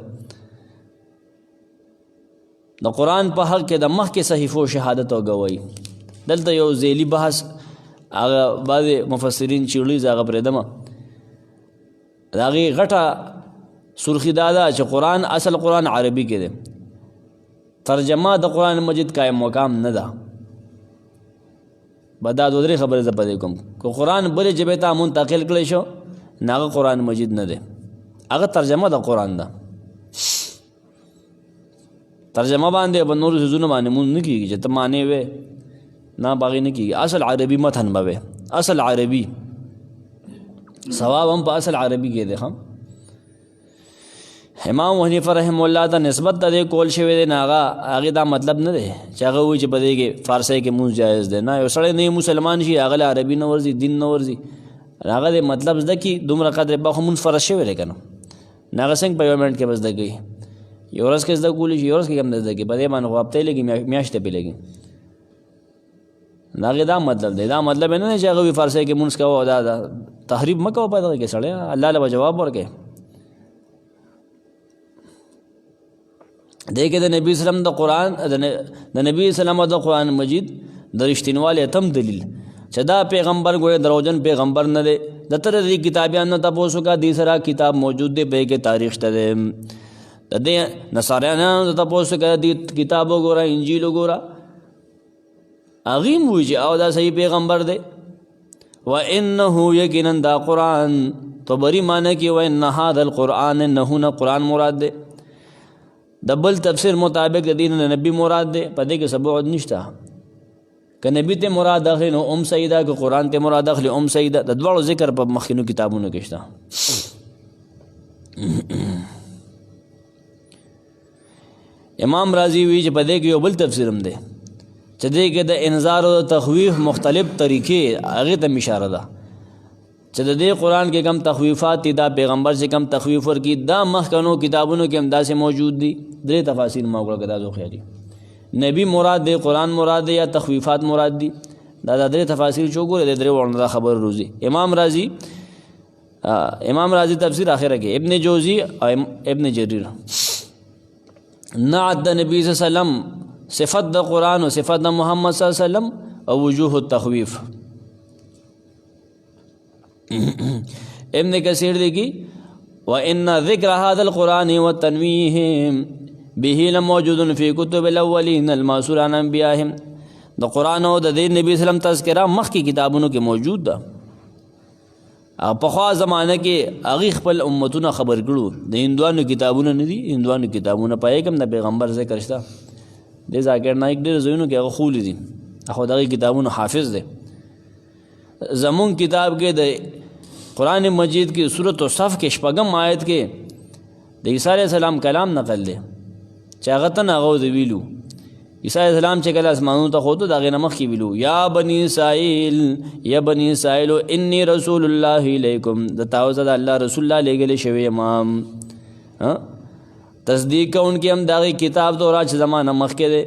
د قرآن په حق کې د مخکې صحیفو شهادت او ګواهي دلته یو ذیلی بحث هغه بعضې مفسرین چیړلیز هغه پرېږدمه د هغې غټه سرخي دا ده چې قرآن اصل قرآن عربي کې دی ترجمه د قرآن مجید قائم مقام نه ده به دا دو درې خبرې زه په دې کوم که قرآن بلې ژبې ته منتقل کړی شو نه هغه قرآن مجید نه دی هغه ترجمه د قرآن ده ترجمه باندې به نورو څیزونو باندې مونږ نه کېږي چې ته معنی وې نه باغې نه کېږي اصل عربي متن به وې اصل عربي ثواب هم په اصل عربي کې دی هم امام حنیفه رحم الله ته نسبت د دې کول شوی دی نه هغې دا مطلب نه دی چې هغه وایي چې په دې کې فارسی کې مونځ جایز دی نه یو سړی نه مسلمان شي هغه له عربي نه ورځي دین نه ورځي هغه د مطلب زده کړي دومره قدر به خو مونځ فرض شوی دی که نه هغه څنګه په یو منټ کې به زده کوي یو ورځ کې زده کولی شي یو ورځ کې هم نه زده کوي په دې باندې خو هفتې لګي میاشتې پې لګي داغه دا مطلب دی. دا مطلب نه چې هغه فارسی کې مونږ کوو دا تحریف مکو په دغه کې سړی الله له جواب ورکړي. دغه د نبی سلام د قرآن د نبی سلام د قرآن مجید د رښتینوالي تم دلیل چې دا پیغمبر ګوره دروژن پیغمبر نه دی. د تر دې کتابیان ته تاسو کا دې سره کتاب موجود دی په کې تاریخ ته دی. د دې نصاریانو ته تاسو کا دې کتاب وګوره انجیل وګوره اغیم ویجی او دا صحیح پیغمبر دے. وَإِنَّهُ یقیناً دا قرآن تو بری معنی کی وَإِنَّ هَذَا الْقُرْآنِ انہو نا قرآن مراد دے. دبل تفسیر مطابق دین نبی مراد دے پدے کے سبعود نشتا کہ نبی تے مراد داخلی نو سیدہ کہ قرآن تے مراد داخلی سیدہ دا دوارو ذکر پا مخینو کتابوں نے کشتا. امام راضی ویج پدے کے یو بل تفسیرم دے چې دې کې د انذار او تخویف مختلف طریقې هغه ته اشاره ده چې د دې قرآن کې کم تخویفات دي دا پیغمبر سے کم تخویف ورکی دا مخکنو کتابونو کې هم داسې موجود دي. درې تفاسیر ما وکړه دا زو خیالي نبی مراد دی قرآن مراد دی یا تخویفات مراد دي دا درې تفاسیر چوغره د درې ورنه خبر روزي. امام رازی تفسیر اخره کې ابن جوزی او ابن جریر نعت د نبی صلی الله علیه وسلم صفت دا قرآن و صفت دا محمد صلی اللہ علیہ وسلم او وجوہ التخویف. ابن کثیر دیکھی وَإِنَّ ذِكْرَ هَذَا الْقُرْآنِ وَالتَّنْوِيهِ بِهِ لَمَوْجُودٌ فِي كُتُبِ الْأَوَّلِينَ الْمَوْصُولَ عَنْ أَنْبِيَائِهِمْ. دا قرآن او دا دین نبی صلی اللہ علیہ وسلم تذکرہ مخ کی کتابونوں کے موجود دا. پخوا زمانہ کې هغه خپل امتونه خبر کړو د هندوانو کتابونه نه دي. هندوانو کتابونه پای کوم د پیغمبر ذکر شته د ذاکر نایک ډېر ځایونو کې هغه خولي دي خو دغه کتابونو حافظ دی. زمون کتاب کې د قرآن مجید کی سورۃ الصف کې شپږم آیت کې د عیسی علیہ السلام کلام نقل دی چې هغه ته هغه ویلو عیسی علیہ السلام چې کله اسمانونو ته خوته دغه نمخ کې ویلو یا بنی اسرائیل انی رسول الله الیکم د تاسو د الله رسول الله لګل شوی امام تصدیق کونکي هم دغه کتاب دورا چې زمانہ مخکې دی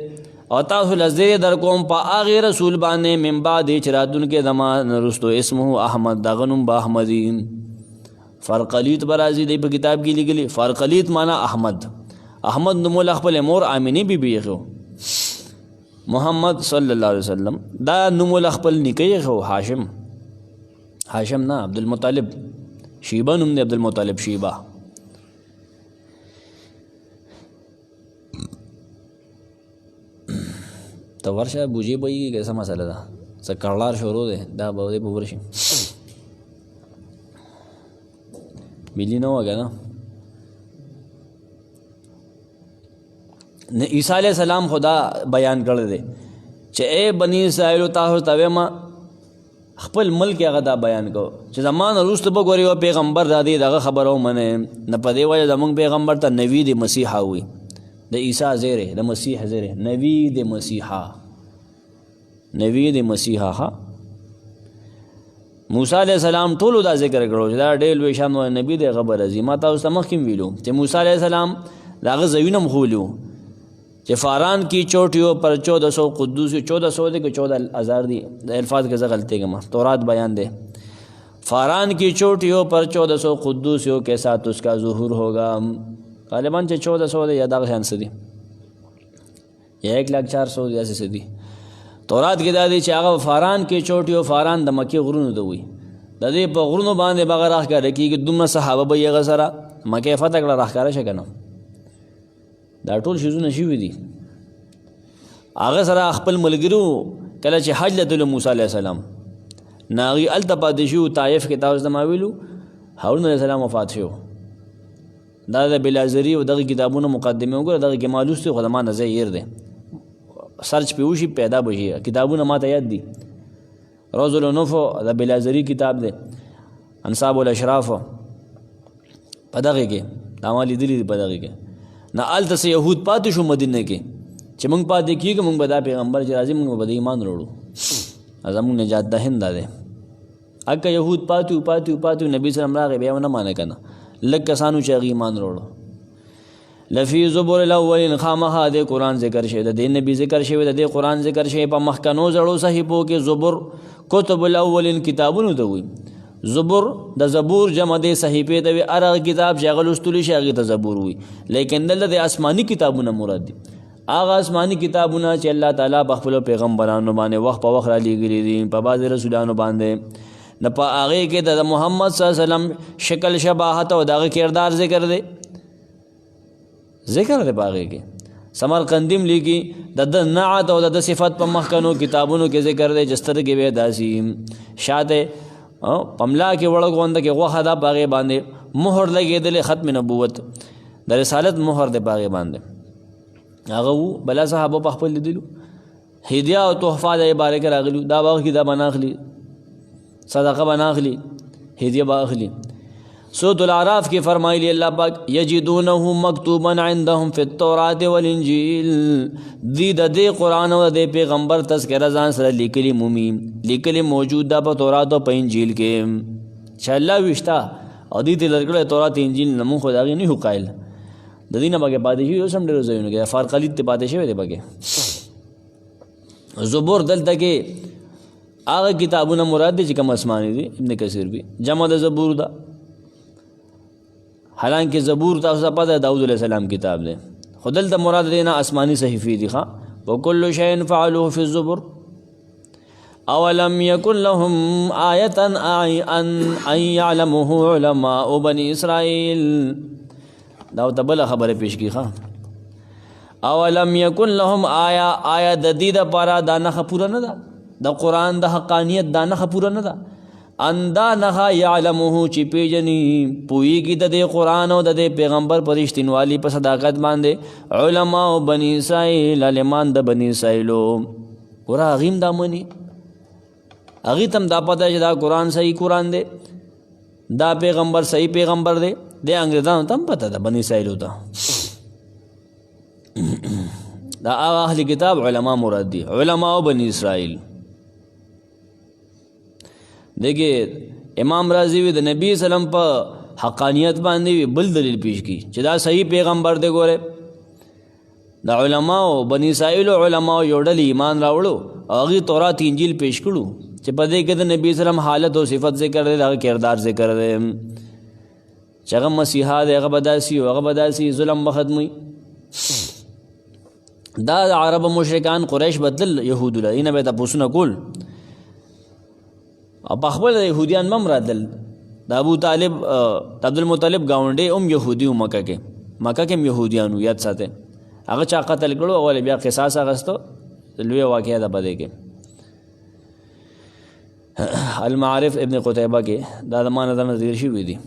او تاسو لزیر در کوم په هغه رسول باندې من بعد چرادون کې زمانہ رستو اسمه احمد دغنم با احمدین فرقلیت برازی دی په کتاب کې لګلی. فرقلیت معنی احمد نوم خپل مور آمینه بی بی خو محمد صلی الله علیه وسلم دا نوم خپل نکي خو هاشم نه عبد المطلب شیبه نوم دی عبد المطلب شیبه. تو ورشه بوجي به یې کیسه مسله ده څه کړلار شروع ده دا به دې په ورشي ملي نه وګا نه عیسی علیہ السلام خدا بیان کړل دي چې اے بنی اسرائیل تاسو ته ما خپل ملک هغه دا بیان کو چې زمان وروسته به ګوري او پیغمبر را دي دغه خبرو منه نه پدې وایي زمونږ پیغمبر ته نبی دی مسیح وي د عیسی زیره د مسیح زیره نبی د مسیحا موسی علیہ السلام ټول دا ذکر کړو چې دا ډېر لوی شان نبی د خبر عظیمه تاسو ته مخکې ویلو چې موسی علیہ السلام داغه زوینم خولو چې فاران کی چوټیو پر 1400 قدوس 1400 دے کہ 14000 دی الفاظ کے غلطی کے تورات بیان دے فاران کی چوٹیوں پر 1400 قدوسیوں کے ساتھ اس کا ظہور ہوگا غالباً 1400 دے یا دا خیان سے دی یا 1,04,000 ایسے سے دی تورات کی دا دی چې هغه فاران کی چوٹیوں فاران د مکی غرونو دوی د دې په غرونو باندې بغیر راخ کړه کیږي دومره صحابه به یې غسره مکه فتح کړه راخ کړه شکنه دا ټول شیزونه شوي دي هغه سره خپل ملګرو کله چې حج لته موسی علیہ السلام ناغي التپاتې شو طائف کې تاسو ته ما ویلو هارون علیہ السلام وفات شو دا د بلازری او دغه کتابونو مقدمه وګوره دغه کې معلوم ستو خدما نه زیر دي سرچ پیوشي پیدا بشي کتابونه ماته یاد دي روز الانوف د بلازری کتاب دی انصاب الاشراف پدغه کې دامالي دلی پدغه کې نه آلته سه يهود پاتې شو مدینه کې چې موږ پاتې کیږو موږ به دا پیغمبر چې راځي موږ به ایمان وروړو ازمون نجات ده هند ده اګه يهود پاتې نبی سلام راغی بیا نه مانه کنه لکه کسانو چې ایمان وروړو لفی زبر الاولین خامخا د قرآن ذکر شوی د دې نبی ذکر شوی د دې قرآن ذکر شوی په مخکنو زړو صحیفو کې زبر کتب الاولین کتابونو ته وي زبر د زبور جمع د صحیفې ته وي هر کتاب چې هغه لوستلی شي هغې ته زبور وي لیکن دلته د آسماني کتابونه مراد دي هغه آسماني کتابونه چې الله تعالی په خپلو پیغمبرانو باندې وخت په وخت رالیږلي دي په بعضې رسولانو باندې نه په هغې کې د محمد صلی الله علیه وسلم شکل شباهت او د هغه کردار ذکر دی ذکر دی په هغې کې سمرقندیم لیکي د نعت او د صفت په مخکنو کتابونو کې ذکر دی چې سترګې به داسې شاته پملا کې وړغونده کې غوښه ده په هغې باندې مهر لګېدلې ختم نبوت د رسالت مهر دی په هغې باندې هغه وو بلا صحابه په خپل لیدلو هدیه او تحفه د باره کې راغلي دا به اخلي دا به نه اخلي صدقه به نه اخلي هدیه به اخلي سورة الاعراف کې فرمایلی الله پاک یجدونه مکتوبا عندهم فی التوراة والانجیل دی د دې قرآن او د دې پیغمبر تذکره ځان سره لیکلي مومي لیکلي موجود ده په تورات او په انجیل کې چې الله ویشتا او دې ته لرګړی تورات انجیل نه مونږ خو د هغې نه یو قایل د دې نه بګې پاتې شوي اوس هم ډېرو ځایونو کې فارقلیت ته پاتې شوی دی بګې زبور دلته کې هغه کتابونه مراد دي چې کوم آسماني دي ابن کثیر وي جمع د زبور ده حالانکه زبور تاسو ته پته داود علیه السلام کتاب دی خو دلته مراد دی نه آسماني صحیفې دي ښه وکل شیء فعلوه فی الزبر اولم یکن لهم آیة ان یعلمه علماء بنی اسرائیل دا ته بله خبره پیش کی ښه اولم یکن لهم آیه د دې دپاره دا نښه پوره نه ده د قرآن د حقانیت دا نښه پوره نه ده اندا نخا یعلمه چې پیژني پوهیږي د دې قرآن او د دې پیغمبر په رښتینوالي په صداقت باندې علما او بني اسرائیل عالمان د بني اسرائیلو ګوره هغې هم دا مني هغې ته هم دا پته چې دا قرآن صحیح قرآن دی دا پیغمبر صحیح پیغمبر دی د انګریزانو ته هم پته ده بني اسرائیلو ته دا هغه اهل کتاب علما مراد دي علما او بني اسرائیل دیکھیے امام راضی وی د نبی سلام په حقانیت باندې بل دلیل پیش کی چې دا صحیح پیغمبر دی ګوره د علماو بنی اسرائیل علماو یو ډلې ایمان راوړو او هغې تورات انجیل پیش کړو چې په دې کې د نبی سلام حالت او صفت ذکر دی د هغه کردار ذکر دی چې هغه مسیحا دی هغه به داسې او هغه به داسې ظلم به ختموي دا د عرب مشرکان قریش بدل یهودو له اینه به تپوسونه کول او په خپل یهودیان هم راتلل د ابو طالب د عبدالمطلب ګاونډی هم یهودي و مکه کې هم یهودیان و یاد ساتئ هغه چا قتل کړو او بیا قصاص اخیستو لویه واقعه ده په دې کې المعارف ابن قتیبه کې دا د ما نظر نه ذکر شوي دي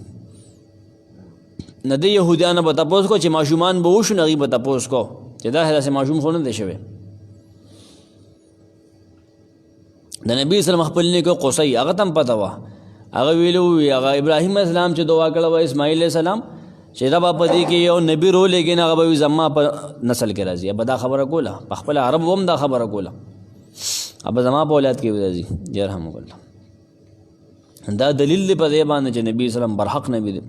نه د یهودیانو به تپوس کو چې ماشومان به وشو نه هغوی به تپوس کو چې دا داسې ماشوم خو نه دی شوی د نبی اسلام خپل نیکو قصی هغه ته هم پته وه هغه ویلي وي هغه ابراهیم السلام چې دعا کړه وه اسماعیل علیه السلام چې دا به په دې کې یو نبي رولېږي نه هغه به وي زما په نسل کې راځي به دا خبره کوله په خپل عرب هم دا خبره کوله به زما په اولاد کې راځي یرحمک الله دا دلیل دی په دې باندې چې نبی اسلام برحق نبی دی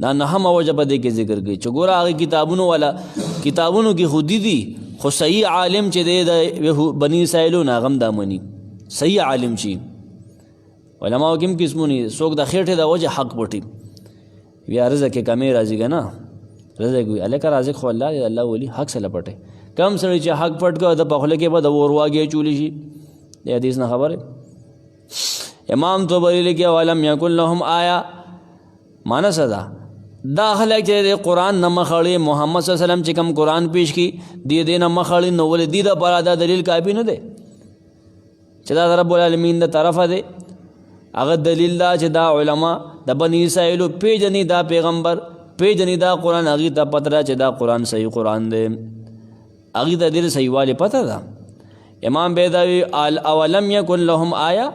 دا نهمه وجه په دې کې ذکر کوي چې ګوره هغې کتابونو کې خودي دي خو صحیح عالم چې دی د بني اسرائیلو نه هغه هم دا مني صحیح عالم شي علماو کې هم قسمونه څوک د خېټې د وجه حق پټي بیا رزق کې کمې راځي که نه رزق وي هلکه رازق خو الله دی الله ولي حق سره پټی کم سړی چې حق پټ کړه د په خوله کې به د اور واګې چولی شي د حدیث نه خبره امام طبري لیکي ولم یکن لهم آیه معنی څه ده دا خلک چې د قرآن نه مخ اړوي محمد صلی الله علیه وسلم چې کوم قرآن پیش کړي دې نه مخ اړوي نو ولې دې دپاره دا دلیل کافي نه دی چې دا د رب العالمین د طرفه دی هغه دلیل دا چې دا علما د بني اسرائیلو پیژني دا پیغمبر پیژني دا قرآن هغې ته پته ده چې دا قرآن صحیح قرآن دی هغې ته ډېر صحیحوالی پته ده امام بیضاوي اولم یکن لهم آیه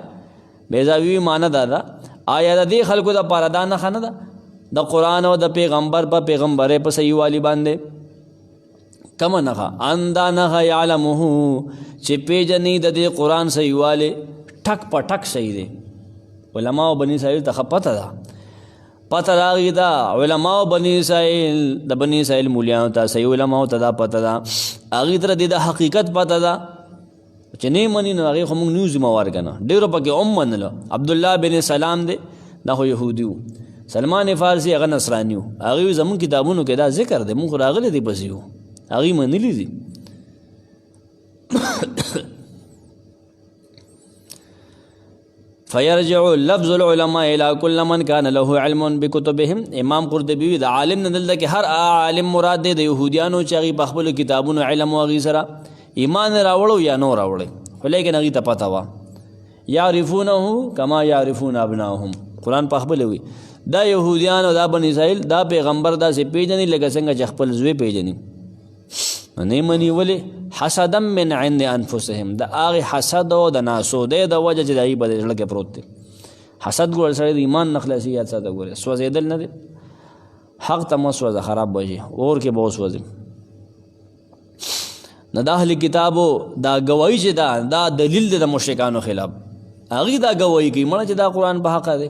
بیضاوي معنی دا ده آیا د دې خلکو دپاره دا نښه نه ده د قرآن او د پیغمبر په پیغمبرۍ په صحیحوالي باندې کمه نښه ان دا نښه یعلمه چې پیژني د دې قرآن صحیحوالی ټک په ټک صحیح دی علماو بني اسرائیل ته ښه پته ده پته راغی دا علماء بنی اسرائیل د بنی اسرائیل مولیانو ته صحیح علماء ته دا پته ده هغې ته د حقیقت پته ده چې نه مني نو هغې خو موږ نیو ذموار که نه ډېرو پکې هم منله عبدالله بن سلام دی دا خو یهودي و سلمان فارسي هغه نصراني و هغې وي زمونږ کتابونو کې دا ذکر دی موږ خو راغلی دی پسې و هغې منلي دي فیرجع لفظ العلماء الى كل من كان له علم بكتبهم امام قرطبي د عالم نه دلته کې هر عالم مراد دی د يهوديانو چې هغې په خپلو کتابونو علم و هغې سره ایمان راوړو یا نو راوړی خو لیکن هغې ته پته وه یعرفونه کما یعرفون ابناهم قرآن په خپله وي دا یهودیان او دا بني اسرائیل دا پیغمبر داسې پیژني لکه څنګه چې خپل زوی پیژني نه مني ولې حسدا من عند انفسهم د هغې حسد او د ناسودۍ د وجه چې د هغې په زړه کې پروت دی حسد ګوره سړی د ایمان نه خلاصي یاد ساته ګورې سوځېدل نه دی حق ته مه سوځه خراب به شي اور کې به وسوځي نه د اهل کتابو دا ګوایي چې دا دلیل دی د مشرکانو خلاف هغې دا ګوایي کوي مړه چې دا قرآن په حقه دی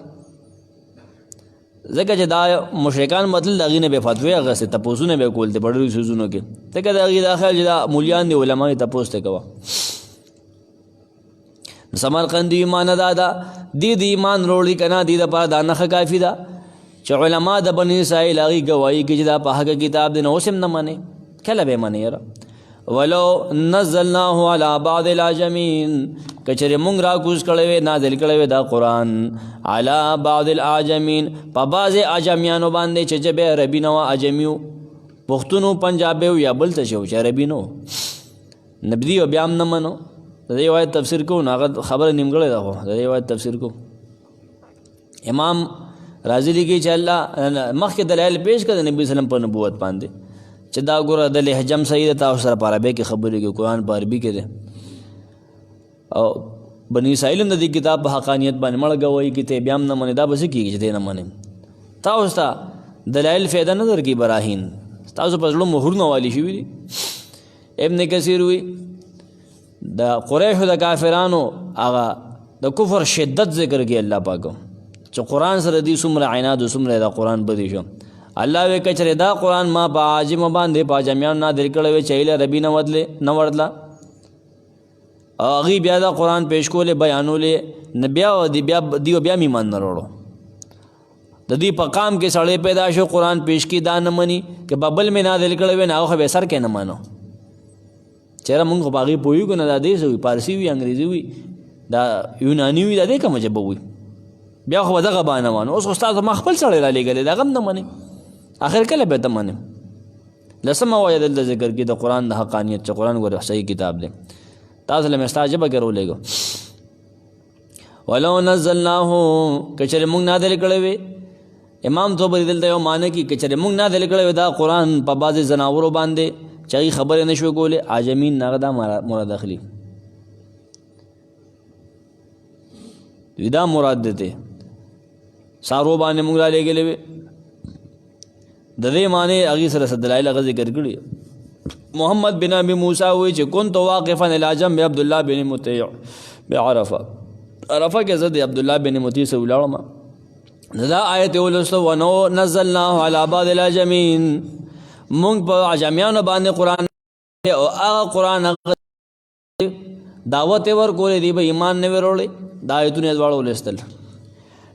ځکه چې دا مشرکان مطلب د هغې نه به فتوې اخیستې تپوسونه به یې کول دي په ډېرو څیزونو کې ځکه د هغې دا خیال چې دا مولیان دي علما یې تپوس ته کوه سمرقندي ایمان دا دې د ایمان روړي که نه دې دپاره دا نښه کافي ده چې علما د بني اسرائیل هغې ګوایي کوي چې دا په حقه کتاب دی نو اوس هم نه منې کله به یې منې یاره ولو نزلناه على بعض الاعجمین کچره مونږ راکوز کړی وی نازل کړی وی دا قرآن على بعض الاعجمین په بعضې اعجمیانو باندې چې ژبې عربي نه وه اعجمي و پښتون و پنجابی و یا بل څه شی و چې عربي نه و نبدي و بیا هم نه منو د دې روایت تفسیر کوو نو هغه خبره نیمګړې ده خو د دې روایت تفسیر کوو امام رازي لیکي چې الله مخکې دلایل پیش کړه د نبي وسلم په نبوت باندې چې دا ګوره د لهجم صحیح ده تاسو سره په عربۍ کې خبرې کوي قرآن په عربي کې دی او بني اسرائیل هم د دې کتاب په حقانیت باندې مړه ګوایي کوي ته بیا هم نه منې دا به څه کېږي چې دی نه منې تاسو ته دلایل فایده نه درکوي براهین تاسو په زړه مهرونه والي شوي دي ابن کثیر وي د قریشو د کافرانو هغه د کفر شدت ذکر کوي الله پاک چې قرآن سره دي څومره عناد او څومره د قرآن بدي شو الله وی کچره دا قرآن ما په عاجم باندې په عجمیانو نازل کړی وی چې ایله عربي نه ورتله او هغې بیا دا قرآن پیش کولې بیانولې نه بیا دیو بیا هم ایمان نه راوړو د دې په قام کې سړی پیدا شو قرآن پیش کی دا نه مني که ببل مې نازل کړی وی نه هغه خو به سر کې نه مانو چېرې مونږ خو په هغې پوهېږو نه دا دې څه وي پارسي وي انګریزي وي دا یوناني وي دا دې کومه ژبه وي بیا خو به دغه بانه مانو اوس خو ستا ما خپل سړی رالیږلی د هغه هم نه منې آخر کله به ته منې لسمه وایه دلته ذکر کړي د قرآن د حقانیت چې قرآن ګوره صحیح کتاب دی تاسو له مې ستا ژبه کې راولېږو ولو نزلناه که چېرې مونږ نازل کړی وی امام طبري دلته یو معنی کړي که چېرې مونږ نازل کړی وی دا قرآن په بعضې ځناورو باندې چې هغې خبرې نه شوی کولی عجمین هغه دا مراد اخلي دوی دا مراد دی سارو باندې مونږ رالیږلی وی د دې معنی هغې سره څه دلایل هغه ذکر کړي محمد بن ابي موسی وایي چې كنت واقفا الى جنب عبد الله بن مطيع بعرفه عرفه کې زه د عبد الله بن مطيع سره ولاړم دا آیت ولسته ونو نزلناه على بعض الاعجمین مونږ په عجمیانو باندې قرآن او هغه قرآن دعوت یې ورکولې دی به ایمان نه وی راوړی دا آیتونه یې دواړه ولوستل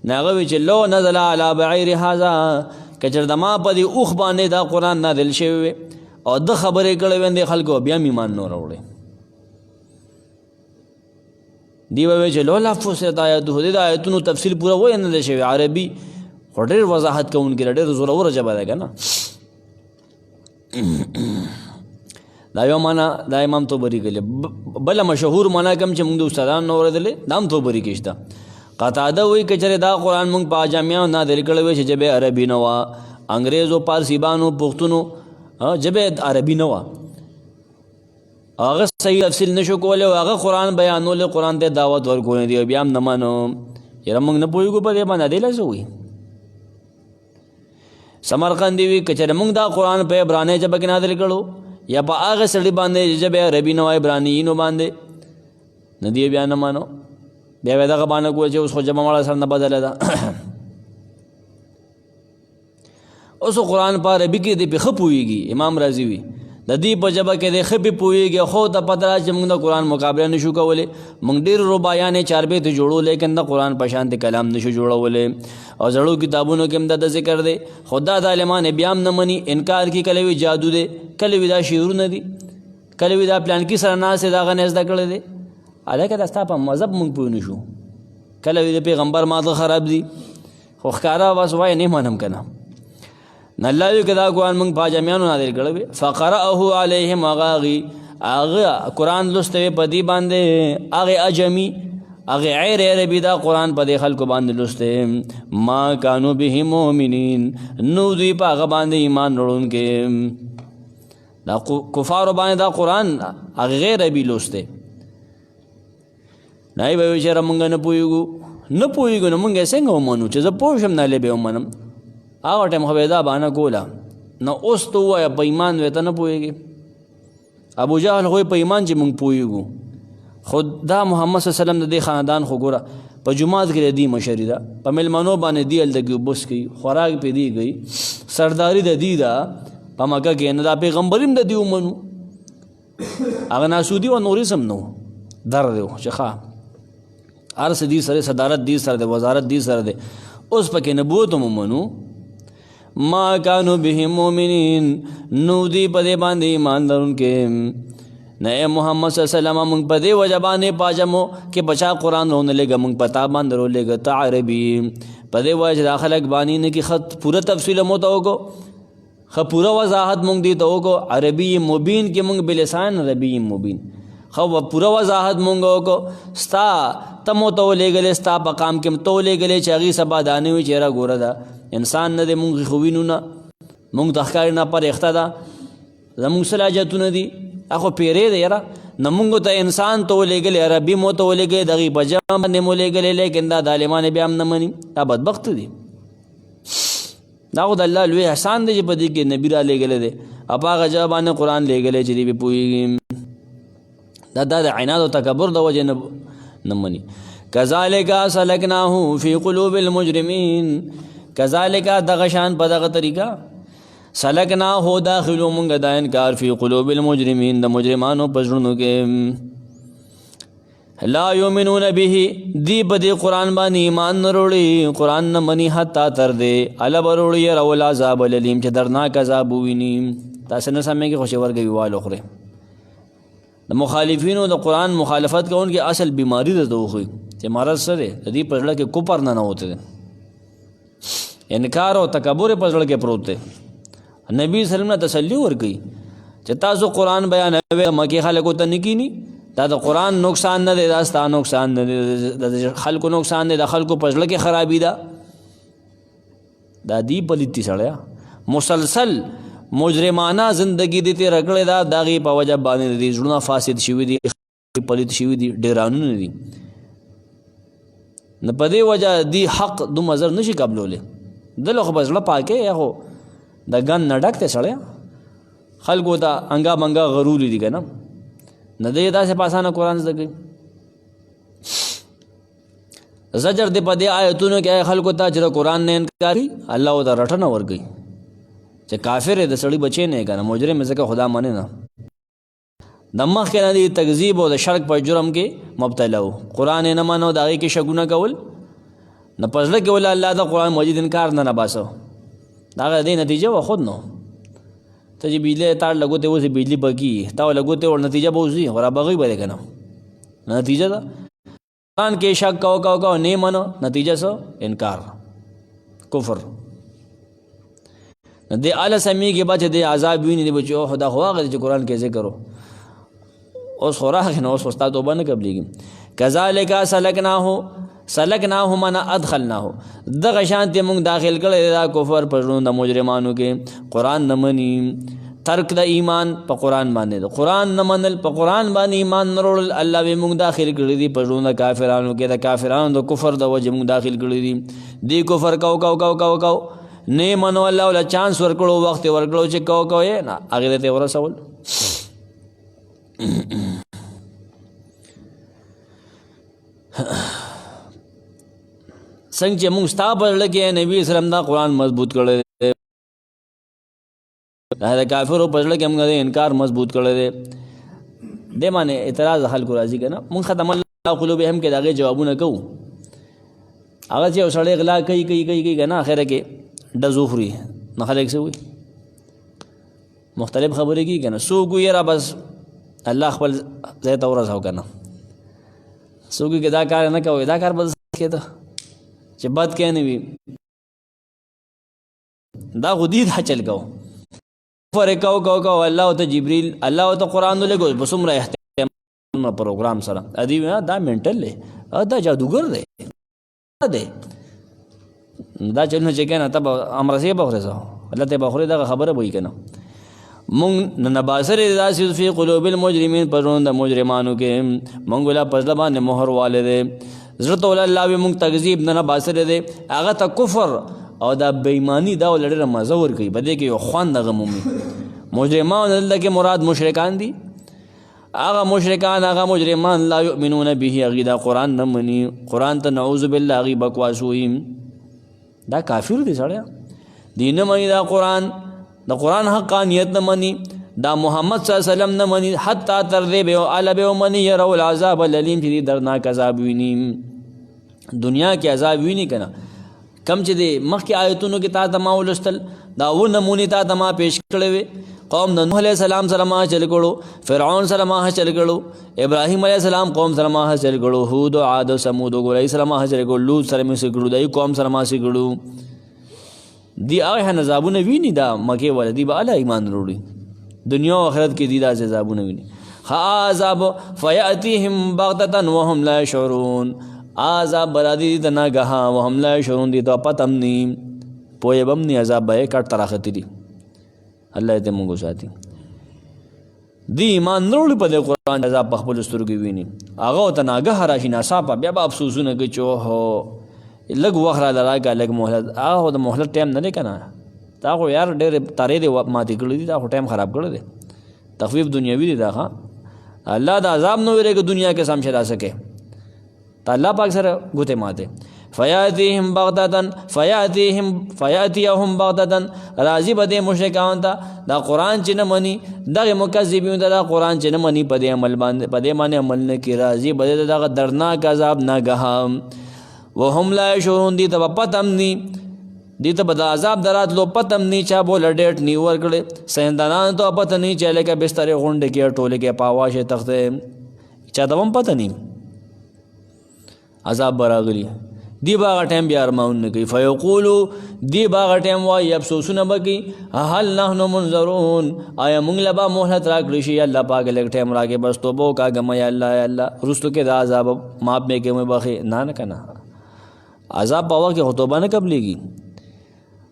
نو هغه وایي چې لو نزل على بعیر هذا که چېرته ما په دې اوښ باندې دا قرآن نازل شوی وی او د خبرې کړی وی د خلکو بیا هم ایمان نه راوړی دی به وایي چې لولا فصلت آیاته د آیتونو تفصیل پوره وایي نه دی شوی عربي خو ډېر وضاحت کوونکی دی ډېر زوروره ژبه ده که نه دا یو معنا دا امام طبري کړي بله مشهور معنا کوم چې موږ د استادانو نه اورېدلې دا هم طبري کې شته قطاده وایي که چېرې دا قرآن موږ په اعجمیانو نازل کړی وی چې ژبې عربي نه وه انګریزو پارسیبانو پښتونو ژبې عربي نه وه هغه صحیح تفصیل نشو کولی او هغه قرآن بیانولی قرآن ته دعوت ورکولی دی بیا هم نه منو یاره موږ نه پوهېږو په دې باندې دی له څه وایي سمرقندي وي که چېرې موږ دا قرآن په عبرانۍ ژبه کې نازل کړو یا په هغه سړي باندې ژبې عربي نه وه عبرانیینو باندې نه دی بیا نه مانو بیا به دغه باندې کوی چې اوس خو ژبه مړه سره نه بدله ده اوس قرآن په عربي کې دی په ښه پوهېږي. امام رازي وي د دې په ژبه کې دی ښه پې پوهېږي، خو ته پته ده چې موږ د قرآن مقابله نشو کولی. موږ ډېر ربایانې چاربیتې جوړو لیکن د قرآن په شانتې کلام نشو جوړولی. او زړو کتابونو کې هم د ذکر دی، خو دا د عالمان بیا هم نه مني، انکار کوي. کله وي جادو دی، کله وي دا شعرونه دي، کله وي دا پلانکي سره ناست دی، دا هغه نه زده کړی دی. هلکه دا ستا په مذهب موږ پوه نه شو. کله وي د پیغمبر ماده خراب دي، خو ښکاره بس وایي نه منم که نه. نه الله وي که دا قرآن موږ په اجمیانو نازل کړی وي. فقرأه علیهم هغه قرآن لوستی وي په دې باندې، هغې اجمي هغې غیر عربي دا قرآن په دې خلکو باندې لوستی. ما کانو به مؤمنین نو دوی په هغه باندې ایمان وړونکي. دا کفارو باندې دا قرآن هغې غیر عربي لوستی. نای به وي چېره مونږ نه پوهېږو نو مونږ یې څنګه ومنو چې زه پوه شم نالې به ومنم. هغه ټایم خو به یې دا بهانه کوله. نو اوس ته ووایه په ایمان وی ته نه پوهېږې. ابو جهل خو په ایمان چې مونږ پوهېږو، خو دا محمد صلی الله علیه وسلم د دې خاندان خو ګوره په جومات کې د دې مشري ده، په میلمنو باندې دی هلته کې اوبس کوي، خوراک پې دی کوي، سرداري د دې ده په مکه کې. نه دا پیغمبر هم د دې ومنو. هغه ناسودي و نورزم نو در دی چې ښه هر څه دې سره، صدارت دې سره دی، وزارت دې سره دی. اوس پکې نبوت هم ومنو. ما کانو به مؤمنین نو دی په دې باندې ایمان لرونکي. نه محمد صلی الله علیه وسلم موږ په دې وجه باندې پاجمو کې بچا قرآن رونه لېږه، موږ په تا باندې رولېږه ته عربي. په دې وجه دا خلک باندې نه کې خط پوره تفصیل مو ته وکړو، ښه پوره وضاحت موږ دې ته وکړو. عربي مبین کې موږ بلسان عربي مبین خو پوره وضاحت مونږ وکړو. ستا ته مو ته ولېږلې، ستا په قام کې ته ولېږلې چې هغې سبا دا نه وي چې یاره ګوره ده انسان نه دی، مونږ خو وینو نه، مونږ ته ښکاري نه پرېخته ده، زمونږ څه حاجتونه دي، هغه پیرې دی یاره. نه مونږ ته انسان ته ولېږلې، عربي مو ته ولېږلې، د هغې په جمع باندې مو ولېږلې، لیکن دا د عالمان بیا هم نه مني. دا بدبخت دي. دا خو د الله لوی احسان دی چې په دې کې نبي را لېږلی دی او په هغه ژبه باندې قرآن لېږلی چې دې پې پوهېږي. دا د عناد او تکبر د وجه نه مني. کذالک سلکناه فی قلوب المجرمین. کذالک دغه شان په دغه طریقه سلکناه داخلو مونږ دا انکار فی قلوب المجرمین د مجرمانو په زړونو کې. لا یؤمنون به دی په دې قرآن باندې ایمان نه وروړي، قرآن نه مني حتی تر دې اله به وروړي یروا العذاب الالیم چې درناک عذاب وویني. تاسې نه سمې کې خوشې ورګوي واله خورې. د مخالفینو د قرآن مخالفت کوونکي اصل بیماری ده دوخوي چې مرض څه دی، د دې په زړه کې کفر نه ننوتی دی، انکار او تکبر په زړه کې پروت دی. نبی صلی الله علیه وسلم تسلی ورکوي چې تاسو قرآن بیانوئ، مکې خلکو ته نه کینی. دا د قرآن نقصان نه دی، دا ستا نقصان نه دی، د خلکو نقصان دی، د خلکو په زړه کې خرابي ده. دا دی پلیتی سړی مسلسل مجرمانه زندگی دی تیره کړې ده، د هغې په وجه باندې دي زړونه فاسد شوي دي، پلیت شوي دي، ډیرانونه دي. نه په دې وجه دی حق دومره زر نشي قبلولی. دله خو به زړه پاکې یا خو د ګن نه ډک دی سړی، خلکو ته انګا منګا غروري دي که نه. نه دی داسې په اسانه قرآن زده کوي. زجر دی په دې آیتونو کې خلکو ته چې د قرآن نه انکار کوي، الله ورته رټنه ورکوي چې کافر دی، د سړي بچی نه یې که نه، مجرم یې ځکه خدا منې نه. د مخکې نه دی تکذیب او د شرک په جرم کې مبتلا و، قرآن یې نه منو، د هغې کې شکونه کول، نه په زړه کې ول الله د قرآن مجید انکار نه باسو. د هغه دې نتیجه و خود نو ته چې بجلی تار لګوتې اوسې بجلی پکې تا لګوتې ور نتیجه به اوسي خو رابغوي به دی که نه. نتیجه ده قرآن کې شک کو نه منو، نتیجه څه؟ انکار، کفر. دې اله سمیږي به چې دې عذاب ویني دی بچو خدا خو هغه چې قرآن کې ذکر و اوس خو راغی نو اوس خو ستا توبه نه قبلېږي. کذالک سلکناه معنی ادخلناه، دغه شانتې موږ داخل کړی دا کفر په زړونو د مجرمانو کې. قرآن نه مني، ترک د ایمان په قرآن باندې، د قرآن نه منل په قرآن باندې ایمان نه وروړل، الله به موږ داخل کړي دي په زړونو د کافرانو کې. د کافرانو د کفر د وجې موږ داخل کړي دي. دی کفر کو نه منو، الله ولا چانس ورکړو، وخت ورکړو چې کو یې نه هغې ته ورسول. څنګه چې موږ ستا په زړه کې نبي اسلام دا قرآن مضبوط کړی دا کافرو په زړه کې موږ د انکار مضبوط کړی دی. دې باندې اعتراض خلکو راځي که نه. موږ ختم الله قلوبهم کې د هغې جوابونه کوو. هغه چې یو سړی غلا کوي که نه اخره کې ډز وخوري نو خلک څه وایي؟ مختلف خبرې کېږي که نه. څوک وایي یاره بس الله خپل ځای ته ورسو که نه. څوک وایي که دا کار نه کوئ، دا کار به کېده چې بد کې نه وي دا خو دي دا چل کوو فرق کو الله ته جبريل الله ته قرآن ولګو په څومره احترام پروګرام سره ادي دا منټل دی دا جادوګر دی دا چلونه چې کنه ته امرسي بخره سو الله ته بخره دا خبره وای کنه. مونږ نباسر داسې فی قلوب المجرمین پرون د مجرمانو کې مونږ لا پزله باندې مهر والده زړه ته الله وی مونږ تکذیب نه باسر دی هغه ته کفر او دا بېایمانی دا ولړه مزه ور کوي بده کې یو خوان دغه مومي مجرمان الله کې مراد مشرکان دي. هغه مشرکان هغه مجرمان لا یؤمنون به هغه دا قرآن نه مني. قرآن ته نعوذ بالله هغه بکواس وایي دا کافر دي سړی دین مني دا قرآن د قرآن حقانیت نه مني دا محمد صلی الله علیه وسلم نه مني حتی تر دې به اعلی به مني يروا العذاب الالم چې دردناک عذاب ویني دنیا کې عذاب ویني کنه. کم چې د مخکې آیتونو کې تا ته ما ولوستل دا و نمونې تا ته ما پیش کړی وې. قوم د نوح علیه السلام سره ما چل کړو، فرعون سره ما چل کړو، ابراهیم علیه السلام قوم سره ما چل کړو، هود او عاد او ثمود او ګورای سره ما چل کړو، لوط سره مې کړو، دای قوم سره ما کړو. دی هغه عذابونه ویني دا مکه ول دی به اعلی ایمان وروړي دنیا او آخرت کې دی دا عذابونه ویني. عذاب فیاتیهم بغتة وهم لا يشعرون عذاب برادی د ناګه وهم لا يشعرون دی ته پتم نی پوهه بم نی عذاب به کټ تراختی دی. الله دې موږ ساتي. دی ایمان وروړي په قرآن عذاب په خپل سترګې ویني هغه ته ناګه راشي ناصافه بیا به افسوسونه کوي چې هو لږ وخت را راکړه لږ مهلت هغه د مهلت ټایم نه دی که نه دا خو یار ډېرې تارې دې ماتې کړي دي دا خو ټایم خراب کړی دی تخفیف دنیاوي دی دا ښه الله د عذاب نه ویرېږي دنیا کې سم شدا سکے ته الله پاک سره ګوتې ماته فیاتیهم بغتة فیاتیهم بغتة راضي به دې مشرکان ته دا قرآن چې نه مني دغه مکذبین دا قرآن چې نه مني په دې عمل باندې په دې باندې عمل نه کوي راضي به دغه دردناک عذاب ناګه وهم لا يشعرون دی ته پتم نی دی ته بد عذاب دراتلو پتم نی چا بول ډیټ نی ورکړي سیندانان ته پته نی چاله کې بستر غونډه کې ټوله کې پاواشه تخته چا دوم پته نی عذاب براغلی دی باغ ټیم بیا ارمون نه کوي فیقولو دی باغ ټیم وای افسوسونه بکی هل نحن منذرون آیا مونږ لبا مهلت راکړي شي الله پاک لګ ټیم راکې بس توبو کا غم یا الله رستو کې دا عذاب ماپ مې کې مې بخي نه کنه عذاب باور کې توبه نه قبلېږي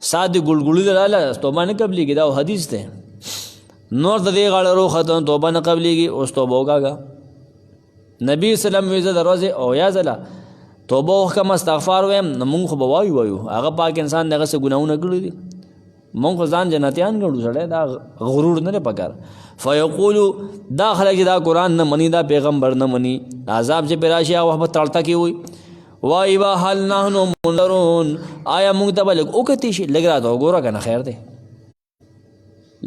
ساده ګلګلې دلاله توبه نه قبلېږي دا حدیث ده نور د دې غاړه روخه توبه نه قبلېږي اوس توبه وکاګه نبی سلام ویزه دروازه او یا زلا توبه وکم استغفار ویم مونږ خو وایو هغه پاک انسان دغه څه ګناونه کړی دي مونږ ځان جنتیان ګڼو سړی دا غرور نه پکار فیقولو دا خلک دا قرآن نه مني دا پیغمبر نه مني عذاب چې پراشي او په تړتا کې وي وای با هل نحنو منذرون آیا مونږ ته بلګ او کتی شي لګ راته وګوره کنه خیر دی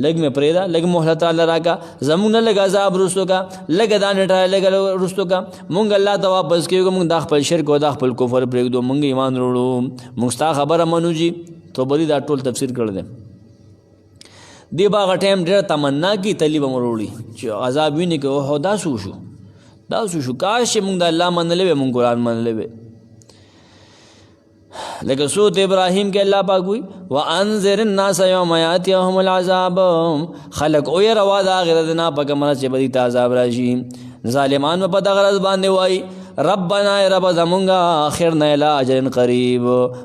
لګ مې پرېدا لګ مهلت الله راکا زمونږ نه لګ عذاب رسو کا لګ دانه ټای لګ رسو کا مونږ الله ته واپس کیږو مونږ د خپل شرک او د خپل کفر پرېږدو مونږ ایمان وروړو مونږ ستا خبره منو جی تو بری دا ټول تفسیر کړل دي دی باغ ټیم ډېر تمنا کی تلی به مروړي چې عذاب ویني کې او دا شو کاش مونږ د الله منلې مونږ قرآن منلې لکه سورۃ ابراہیم کے اللہ پاک ہوئی وانذر الناس یوم یاتیهم العذاب خلق او ير وا دا غردنا پک مر چې بدی عذاب راشي ظالمان په دغه غرض باندې وای ربنا رب زمونږه اخرنا الى اجر قریب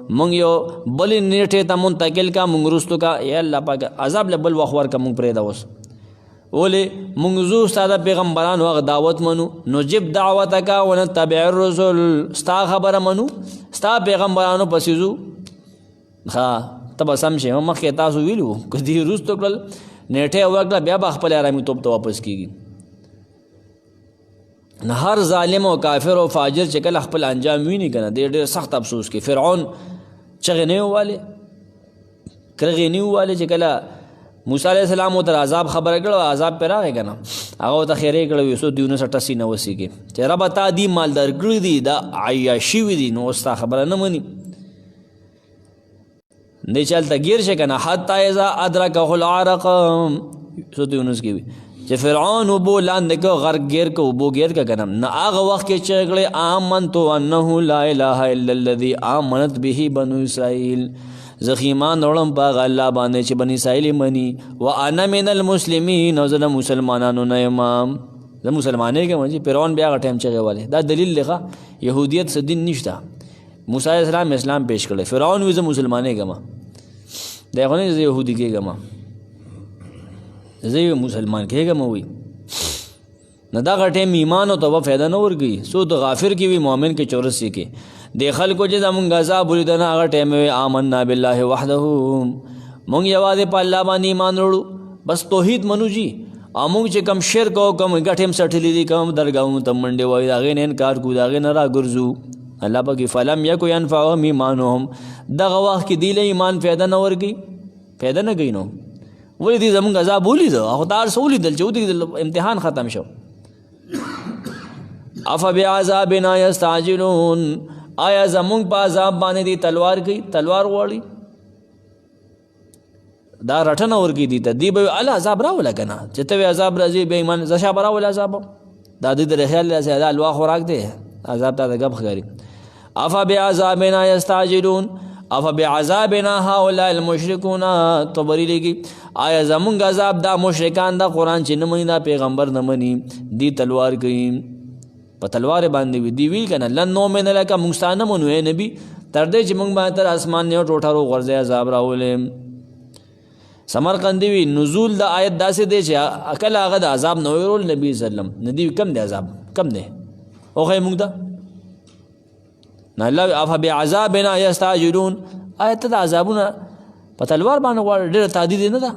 مونږ یو بل نیټه ته منتقل کا مونږ رستو کا یا الله پاک عذاب لبل وخور کا مونږ پرې دا وس ولی مونږ زو ساده پیغمبرانو هغه دعوت منو نجب دعوتک ونتبع الرسل ستا خبره منو ستا پیغمبرانو پسې زو ها تب سم شي مخکې تاسو ویلو کدی روستو کړل نیټه وکړه بیا به خپل آرامي توپ ته واپس کیږي نه هر ظالم او کافر او فاجر چې کله خپل انجام ویني کنه ډېر سخت افسوس کوي فرعون چغې نه واله کرغې نه واله چې کله موسی علیہ السلام تر عذاب خبره کړو عذاب پر راغی کنه هغه ته خیره کړو یوسو دیونه 87 نه وسیږي چې رب تا دی مالدار کړی دی دا عیاشي وی دی نو استا خبره نه مني نه چلته گیر شه کنه حتا اذا ادرکه العرق یوسو دیونه کې چې فرعون وبو لاندې کو غرق گیر کو وبو گیر کا کنه نه هغه وخت کې چې غړي آمنت انه لا اله الا الذي آمنت به بنو اسرائيل زخیمان اورم باغ الله باندې چې بنی اسرائیل منی وانا من المسلمین او زه مسلمانانو نه امام زه مسلمانې کې مې فرعون بیا غټم چغه والے دا دلیل لغه يهودیت څه دین نشته موسی علیہ السلام اسلام پیش کړي فرعون وې زه مسلمانې کما دا غونې زه يهودي کې کما زه مسلمان کېږم وي نه دا غټه ایمان او توبه فایده نه ورګي سو د غافر کې وي مؤمن کې 84 کې د خلکو چې زمونږ عذاب ولیدنه هغه ټیم آمنا بالله وحده مونږ یوازې په الله باندې ایمان وروړو بس توحید منو جی او مونږ چې کم شرک او کم غټم سټلې دي کم درګاونو ته منډه وای دا غي نه انکار کو دا غي نه را ګرځو الله پاک فلم یکو ينفعهم ایمانهم دغه وخت کې دی له ایمان فایده نه ورګي فایده نه گینو ولې دې زمونږ عذاب ولید او تار سولې دل چې امتحان ختم شو اف بعذابنا یستعجلون آیا زمونږ په عذاب باندې دی تلوار کوي تلوار وړي دا رټنه ورګي دي ته دی به ال عذاب راول کنه چې ته عذاب راځي به ایمان زشا براول عذاب دا دې د خیال له زیاده الوا خوراک دی عذاب ته غب خګری اف بعذابنا یستعجلون اف بعذابنا هؤلاء المشركون تبری لګي آیا زمونږ عذاب دا مشرکان دا قران چې نه مني دا پیغمبر نه مني دی تلوار کوي په تلوار باندې وی دی ویل کنه لن نؤمن لك مستانه مونږ نبی تر دې چې مونږ باندې تر اسمان نه ټوټارو غرزه عذاب راولې سمرقندی وی نزول د آیت داسې دی چې عقل هغه د عذاب نو ویرول نبی سلام ندی کم دی عذاب کم دی او خې مونږ دا نه الله اف بعذابنا یستعجلون آیت د عذابونه په تلوار باندې غوړ ډېر تعدید نه ده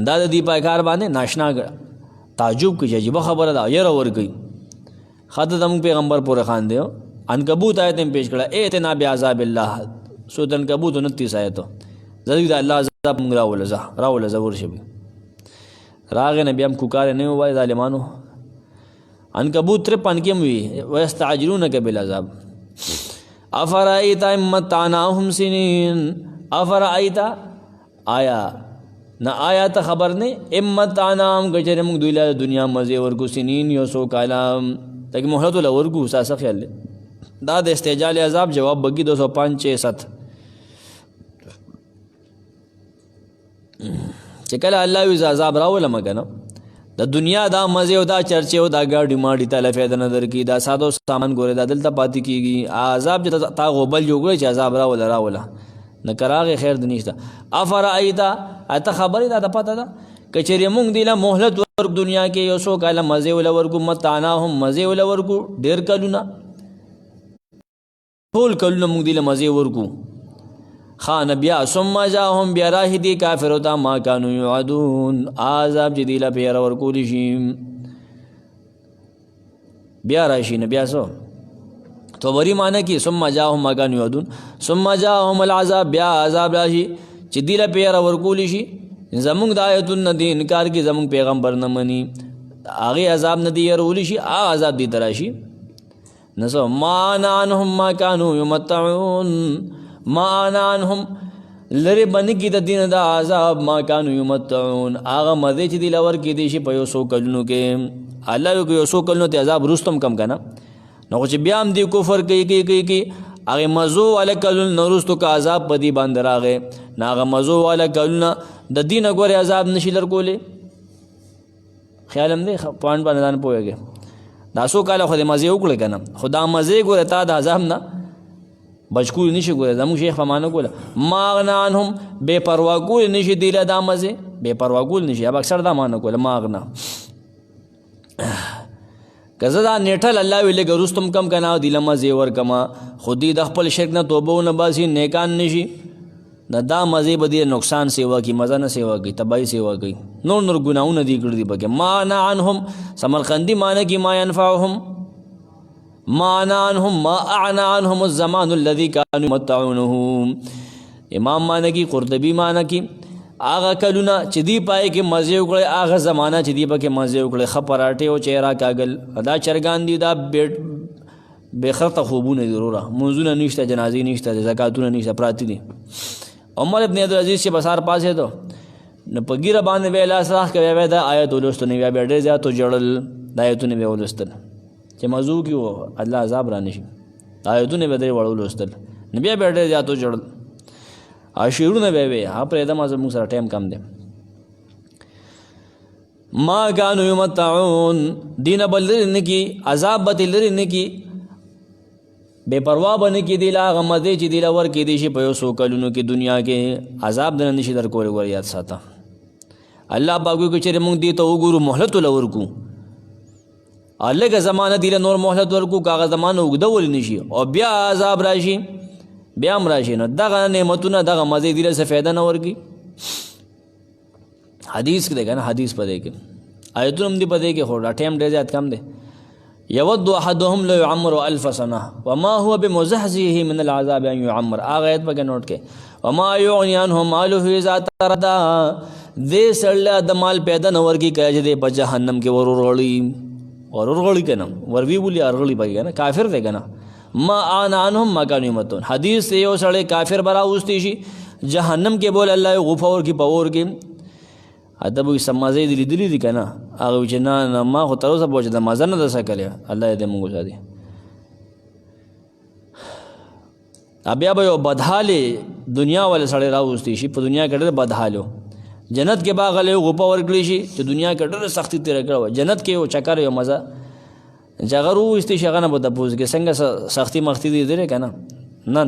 دا د دې پایکار باندې ناشنا تعجب کی عجیب خبره ده یره ورګي خاطر زموږ پیغمبر پورې خان دی عنکبوت آیت هم پیش کړه ایتنا بعذاب الله سورۃ عنکبوت 29 آیت زوی د الله عذاب موږ راول زور شي راغ نبی هم کوکار نه وای ظالمانو عنکبوت 53 کې وی واستعجلونک بالعذاب افرایت متعناهم سنین افرایت آیا نه آیا ته خبر نه امتعناهم گجر موږ دوی له دنیا مزه ورکو سنین یو سو کلام تک مهلت له ورکو اساس خیال دا د استعجال عذاب جواب بگی 205 7 چې کله الله وی عذاب راول مګنه د دنیا دا مزه او دا چرچه او دا ګاډي ماډي ته لفید نظر کی دا ساده سامان ګوره دا دلته پاتې کیږي عذاب چې تا غوبل جوړ چې عذاب راوله نه کراغه خیر د نشته افر ایدا اته خبره دا پته ده کچری مونږ دی له مهلت ورک دنیا کې یو سو کاله مزه ول ورکو متعناهم مزه ول ورکو ډیر کلونه ټول کلونه مونږ دی له مزه ورکو خان بیا ثم جاءهم بیراهدی کافر تا ما کانوا یعدون عذاب جدیلا پیر ورکو شي بیا راشي نه بیا سو تو بری معنی کی ثم جاءهم ما كانوا يعدون ثم جاءهم العذاب بیا عذاب راشي چې دیله پیر ورکول شي زمونږ د آیتونو د انکار کی زمونږ پیغمبر نه مني هغه عذاب نه دی ورول شي عذاب دی تراشي نسو ما عنهم ما كانوا يمتعون ما عنهم لری بن کی د دین د عذاب ما كانوا يمتعون هغه مزه چې دی لور کې دي شي په یو سو کلونو کې الله یو سو کلونو ته عذاب رستم کم کنه نو چې بیا هم دی کفر کوي هغه مزو ولا کلون نورستو کا عذاب پدی باندې راغې ناغه مزو ولا کلون د دین غوړي عذاب نشي لر کولې خیال هم دی پوان باندې نه پويږي دا سو کاله خو دې مزه وکړه کنه خدا مزه ګوره تا د عذاب نه بچکول نشي ګوره زمو شیخ فمانه کوله ماغنا عنهم بے پروا کول نشي دی له د مزه بے پروا کول نشي اب اکثر دا مانه کوله ماغنا کزه دا نیټل الله ویل ګرستم کم کنا دلما زیور کما خودی د خپل شرک نه توبه نه باسي نیکان نشي دا مزه بدی نقصان سیوا کی مزه نه سیوا کی تباہی سیوا کی نور گناہوں دی کړ دی بګه ما نه عنهم سمرقندی معنی کی ما ينفعهم ما عنهم ما اعنا عنهم الزمان الذي كانوا يمتعونه امام معنی کی قرطبی معنی کی هغه کلونه چې دی پای کې مزه وکړي هغه زمانہ چې دی پکې مزه وکړي خپراټه او چهره کاګل ادا چرګان دي دا بے خرطه خوبونه ضروره موزونه نشته جنازي نشته زکاتونه نشته پراتی دي عمر ابن عبدالعزیز چې بسار پاسه ته نه پګیره باندې ویلا سره کوي دا آیت ولستنی بیا ډېر زیاتو جړل دا آیتونه به ولستل چې موضوع کې و الله عذاب را نشي آیتونه به درې وړول ولستل نبی به ډېر زیاتو جړل اشیرونه به وي ها پر ادم اعظم سره ټایم کم دی ما كانوا يمتعون دین بل نکی عذاب بدل نکی بے پروا بن کی دلا غمزه چې دلا ور کې دي شي په سو کلونو کې دنیا کې عذاب دنه نشي در کول ور یاد ساته الله باغو کې چې موږ دي ته وګورو مهلت لور کو الګ زمانہ دی نور مهلت ور کو کاغذ زمانہ وګدول نشي او بیا عذاب راشي بیا راشي نو دغه نعمتونه دغه مزه دی له فائدہ نه ورکی حدیث کې ده حدیث پدې کې آیتونه هم دی پدې کې هو ټایم ډېر زیات کم دی یود احدهم لو يعمر 1000 سنه وما هو بمزحزحه من العذاب ان يعمر آیت په نوٹ کې وما يغني عنه ماله اذا تردا دې سړل د مال پیدا نور کی کہه دې په جهنم کې ورغړی کنه وروی بولی ارغلی پای کنه کافر دی کنه ما ان عنهم ما كانوا يمتون حدیث یو سړی کافر برا اوستی شي جهنم کې بول الله غفور کی پور کې ادب سمازه دي دي دي کنه هغه چې نه ما خو تر اوسه پوهه د مازه نه دسه کړی الله دې موږ ساتي بیا به یو بدحاله دنیا ول سړی راوستي شي په دنیا کې ډېر بدحالو جنت کې باغ له غوپا ورکړي شي چې دنیا کې ډېر سختی تیر کړو جنت کې یو چکر یو مزه جګرو استي شغنه به د پوز کې څنګه سختی مختی دي درې کنه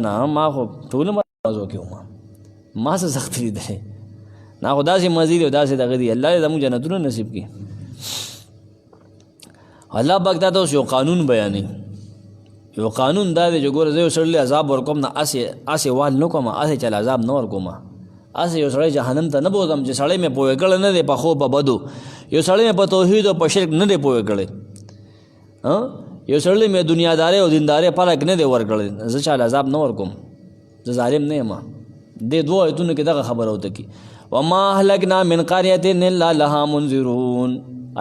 نه ما خو ټول مازو کې ما څه سختی دي نا خدا سے مزید او دا سے دغه دی الله دې موږ جنتونه نصیب کړي الله پاک دا یو قانون بیانې یو قانون دا دی چې ګوره زه سړی عذاب ورکوم نه اسه وال نو کوم اسه چل عذاب نه ورکوم اسه یو سړی جهنم ته نه بوزم چې سړی مې پوهه کړل نه دی په خو په بدو یو سړی مې په توحید او په شرک نه دی پوهه کړل یو سړی مې دنیادار او دیندار فرق نه دی ورکړل زه چل عذاب نه ورکوم زه ظالم نه یم دې دوه ایتونه کې دغه خبره وته کی وما اهلكنا من قريه الا لها منذرون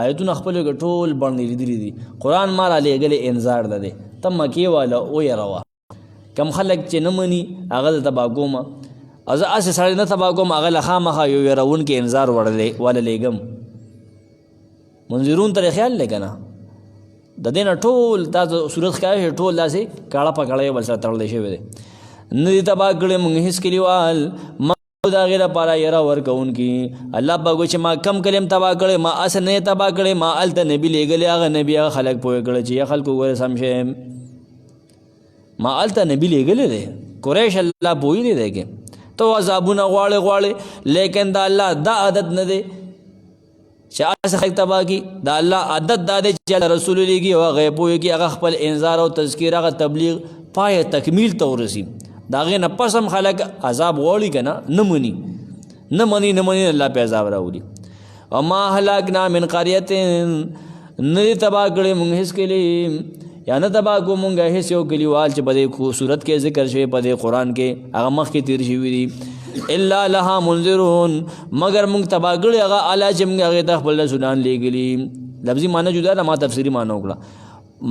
آیتونه خپل ټول باندې لري دي قران ما را لګل انذار ده تم کی والا او يروا کم خلق چې نه مني هغه تبا کوم از اس سړی نه تبا کوم هغه لخامخه یو يرون کې انذار وړلې ولا لګم منذرون تر خیال لګنه د دین ټول تاسو صورت ښکای ټول لاسه کاړه پکړې بل سره تړلې شوی دي نه تبا کړې مونږ هیڅ کلیوال دا غیر پارا یرا ورکون کی الله پاک چې ما کم کلم تبا کړي ما اس نه تبا کړي ما ال ته نبی لګلې هغه نبی هغه خلق پوي کړي چې خلق وګوره سمشه ما ال ته نبی لګلې ده قریش الله پوي دی دغه تو عذابونه غواړي لیکن دا الله دا عادت نه دی چې اس خلق تبا کی دا الله عادت دا دی چې رسول لګي او غیب پوي کی هغه خپل انذار او تذکیر هغه تبلیغ پای تکمیل تورسي داغه نه پسم خلق عذاب غوړي کنه نه مني الله په عذاب راوړي اما هلاکنا من قريه نه تبا کړي مونږ هیڅ کلی یا نه تبا کو مونږ هیڅ یو کلیوال چې په صورت کې ذکر شوی په قرآن کې هغه مخ کې تیر شوی دي الا لها منذرون مگر مونږ تبا کړي هغه اعلی چې مونږ هغه ته خپل سنان لګلی لفظي معنی جدا ده ما تفسیری معنی وکړه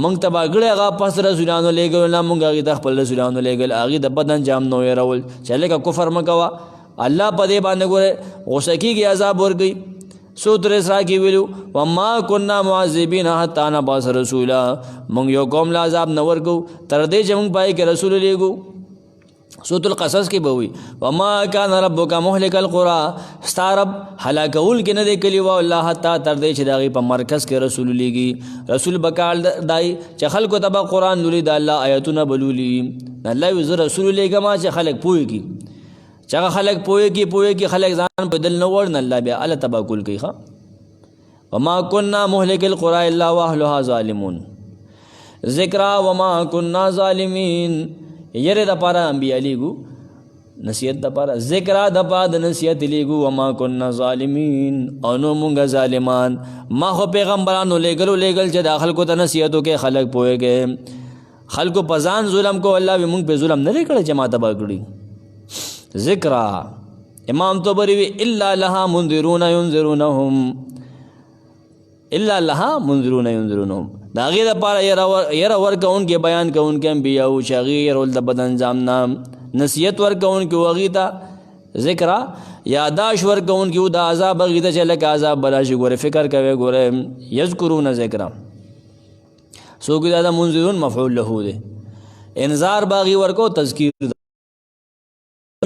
مونږ تبا کړي هغه پس رسولانو لګول نه مونږ هغه ته خپل رسولانو لګل هغه د بدن جام نو يرول چې لکه کفر مکوا الله په دې باندې ګوره غوسه کیږي عذاب ورګي سوتر اسرا کی ویلو وما كنا معذبين حتى نبعث رسولا مونږ یو قوم لا عذاب نه ورګو تر دې چې مونږ پای کې رسول لګو سورۃ القصص کې بوي وما كان ربك مهلك القرى ستارب هلاکول کې نه دی کلی و الله حتا تر دې چې دغه په مرکز کې رسول لګي رسول بکال دای چې خلکو ته قرآن لولي د الله آیاتونه بلولي الله یو رسول لګما چې خلک پوي کی چې خلک پوي کی خلک ځان په دل نه ورن الله بیا الله تباکل کوي ها وما كنا مهلك القرى الا واهلها ظالمون ذکر وما كنا ظالمین یره د پاره انبیاء لیگو نصیحت د پاره ذکر د پاد نصیحت لیگو وما كنا ظالمین انو مونږ ظالمان ما خو پیغمبرانو لګل چې داخل کو ته نصیحتو کې خلق پويږي خلکو پزان ظلم کو الله به مونږ په ظلم نه کړی چې ما تبا کړی ذکرا. امام طبری وی الا لها منذرون ينذرونهم، الا لها منذرون ينذرونهم، دا غیر دپاره یره ورکوونکې بیان کوونکې انبیا او چې هغې یرول د بد انجام نه، نصیحت ورکوونکي و هغې ته ذکرا، یاداش ورکوونکي و د عذاب هغې ته چې لکه عذاب به راشي. ګوره فکر کوئ، ګوره یذکرون ذکرا څوک دا د منذرون مفعول له دی، انذار به هغې ورکو، تذکیر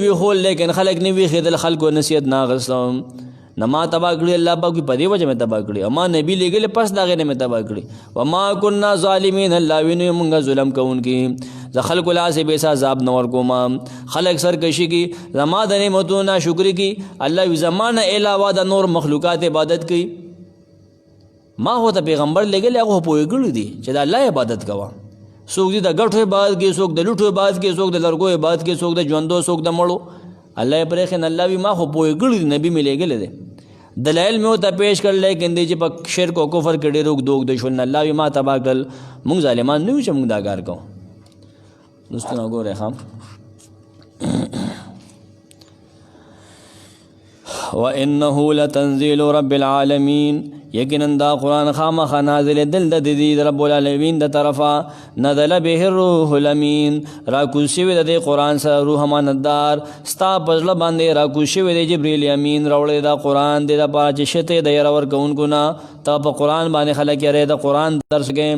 وی خول لیکن خلق نه وی خیدل، خلقو نصیحت نه اخیستم، نه ما تباه کړي الله پاک په دې وجه مې تباه کړي، اما نبی لېږلی پس د هغې نه مې تباه کړي. وما كنا ظالمین، الله وینو مونږ ظلم کوونکي، زه خلکو لاسې بې څه عذاب نه ورکوم. خلک سرکشي کی زما د نعمتونو ناشکري کی، الله وی زما نه علاوه د نور مخلوقات عبادت کوي. ما خو ته پیغمبر لېږلی، هغه خو پوهې کړي دي چې د الله عبادت کوه. څوک دې د ګټو عبادت کوي، څوک د لوټو عبادت کوي، څوک د لرګو عبادت کوي، څوک د ژوندو، څوک د مړو. الله یې پرېښي نه، الله وي ما خو پوهې کړي دي، نبي مې لېږلی دی، دلایل مې ورته پیش کړل، لیکن دی چې په شرک او کفر کې ډېر اوږده شول، نه الله وي ما تباه کړل. مونږ ظالمان نه یو چې مونږ دا کار کوو. دوستونه ګورئ ښه، وَإِنَّهُ لَتَنزِيلُ رَبِّ الْعَالَمِينَ، یقینا دا قرآن خامخا نازل دل د دې رب العالمین د طرفه، نزل به الروح الامین، راکوز شوی د دې قرآن سره روح امانتدار، ستا په زړه باندې راکوز شوی دی جبریل امین، راوړی دا قرآن دې دپاره چې شته د یره ورکوونکو نه، ته په قرآن باندې خلک یری د قرآن درس کې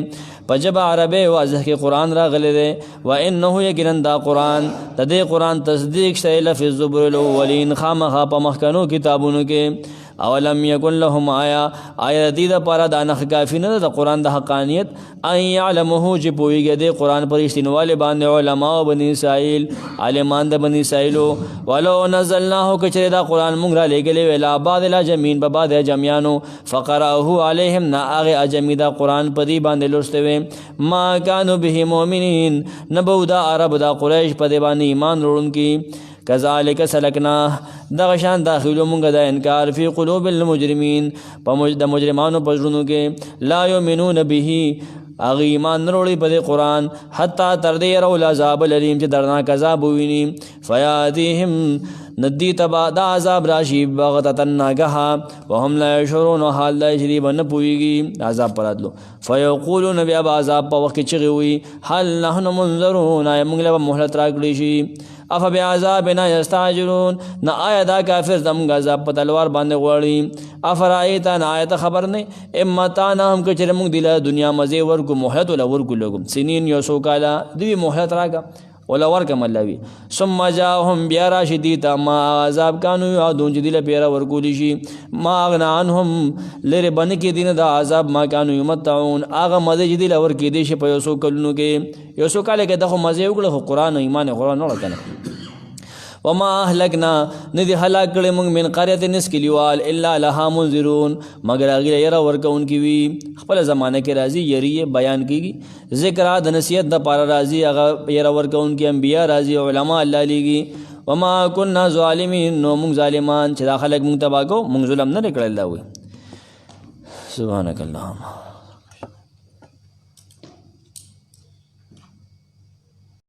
په ژبه عربۍ واضح کې قرآن راغلی دی. وانه یقینا دا قرآن د دې قرآن تصدیق شته لفی الزبر الاولین، خامخا په مخکنو کتابونو کې. اولم یکن لهم آیا دې دپاره دا نښه کافي نه ده د قرآن د حقانیت، ان یعلمه چې پوهېږي دې قرآن په رښتینوالي باندې علما و بني اسرائیل، عالمان د بني اسرائیلو. ولو نزلناه که چېرې دا قرآن مونږ را لېږلی وی الی بعض الاجمین په بعض اجمیانو، فقرأه علیهم نه هغې اجمي دا قرآن په دې باندې لوستی وی، ما کانو به مؤمنین نه به دا عرب دا قریش په دې باندې ایمان وروړونکي. کذالک سلکناه، دغه شان داخلو مونږ د انکار فی قلوب المجرمین، په د مجرمانو په زړونو کې، لا یؤمنون به هغې ایمان نه وروړي په دې قرآن، حتی تر دې یروا العذاب الالیم چې دردناک عذاب وویني. فیاتیهم ندی تبا دا عذاب راشي بغتة ناګهه، وهم لا یشعرون، حال دا چې دوی به نه پوهېږي عذاب په راتلو. فیقولون بیا به عذاب په وخت کې چغې وي، هل نحن منظرون، آیا موږ له به مهلت راکړی شي. افبعذابنا یستعجلون، نه آیا دا کافر زموږ عذاب په تلوار باندې غواړي. افرأیت، نه آیت خبر نه، امتعناهم که چېرې موږ دوی له دنیا مزې ورکو، مهلت وله ورکو لږ سنین یو څو کاله، دوی مهلت راکړه ولا ورکم الله وي. ثم جاءهم، بیا راشي دوی ته ما عذاب کانو یعدون چې دوی له پیره ورکولی شي. ما اغنا عنهم، لرې به نه کېدي نه دا عذاب ما کانو یمتعون، هغه مزې چې دوی له ورکېدی شي په یو څو کلونو کې، یو څو کاله کې دا خو مزې وکړه، خو قرآن او ایمان یې خورا نه وړه که نه. وما اهلکنا، نه دي هلاک کړی موږ من قریة نس کلیوال، الا لها منذرون، مگر هغې له یره ورکوونکي وي. خپله زمانه کې راځي یری بیان کېږي، ذکر د نصیحت دپاره راځي، هغه یره ورکوونکي انبیا راځي، علما الله لیږي. وما كنا ظالمین، نو موږ ظالمان چې دا خلک موږ تباه کوو، موږ ظلم نه دی کړی. الله وایي سبحانک اللهم.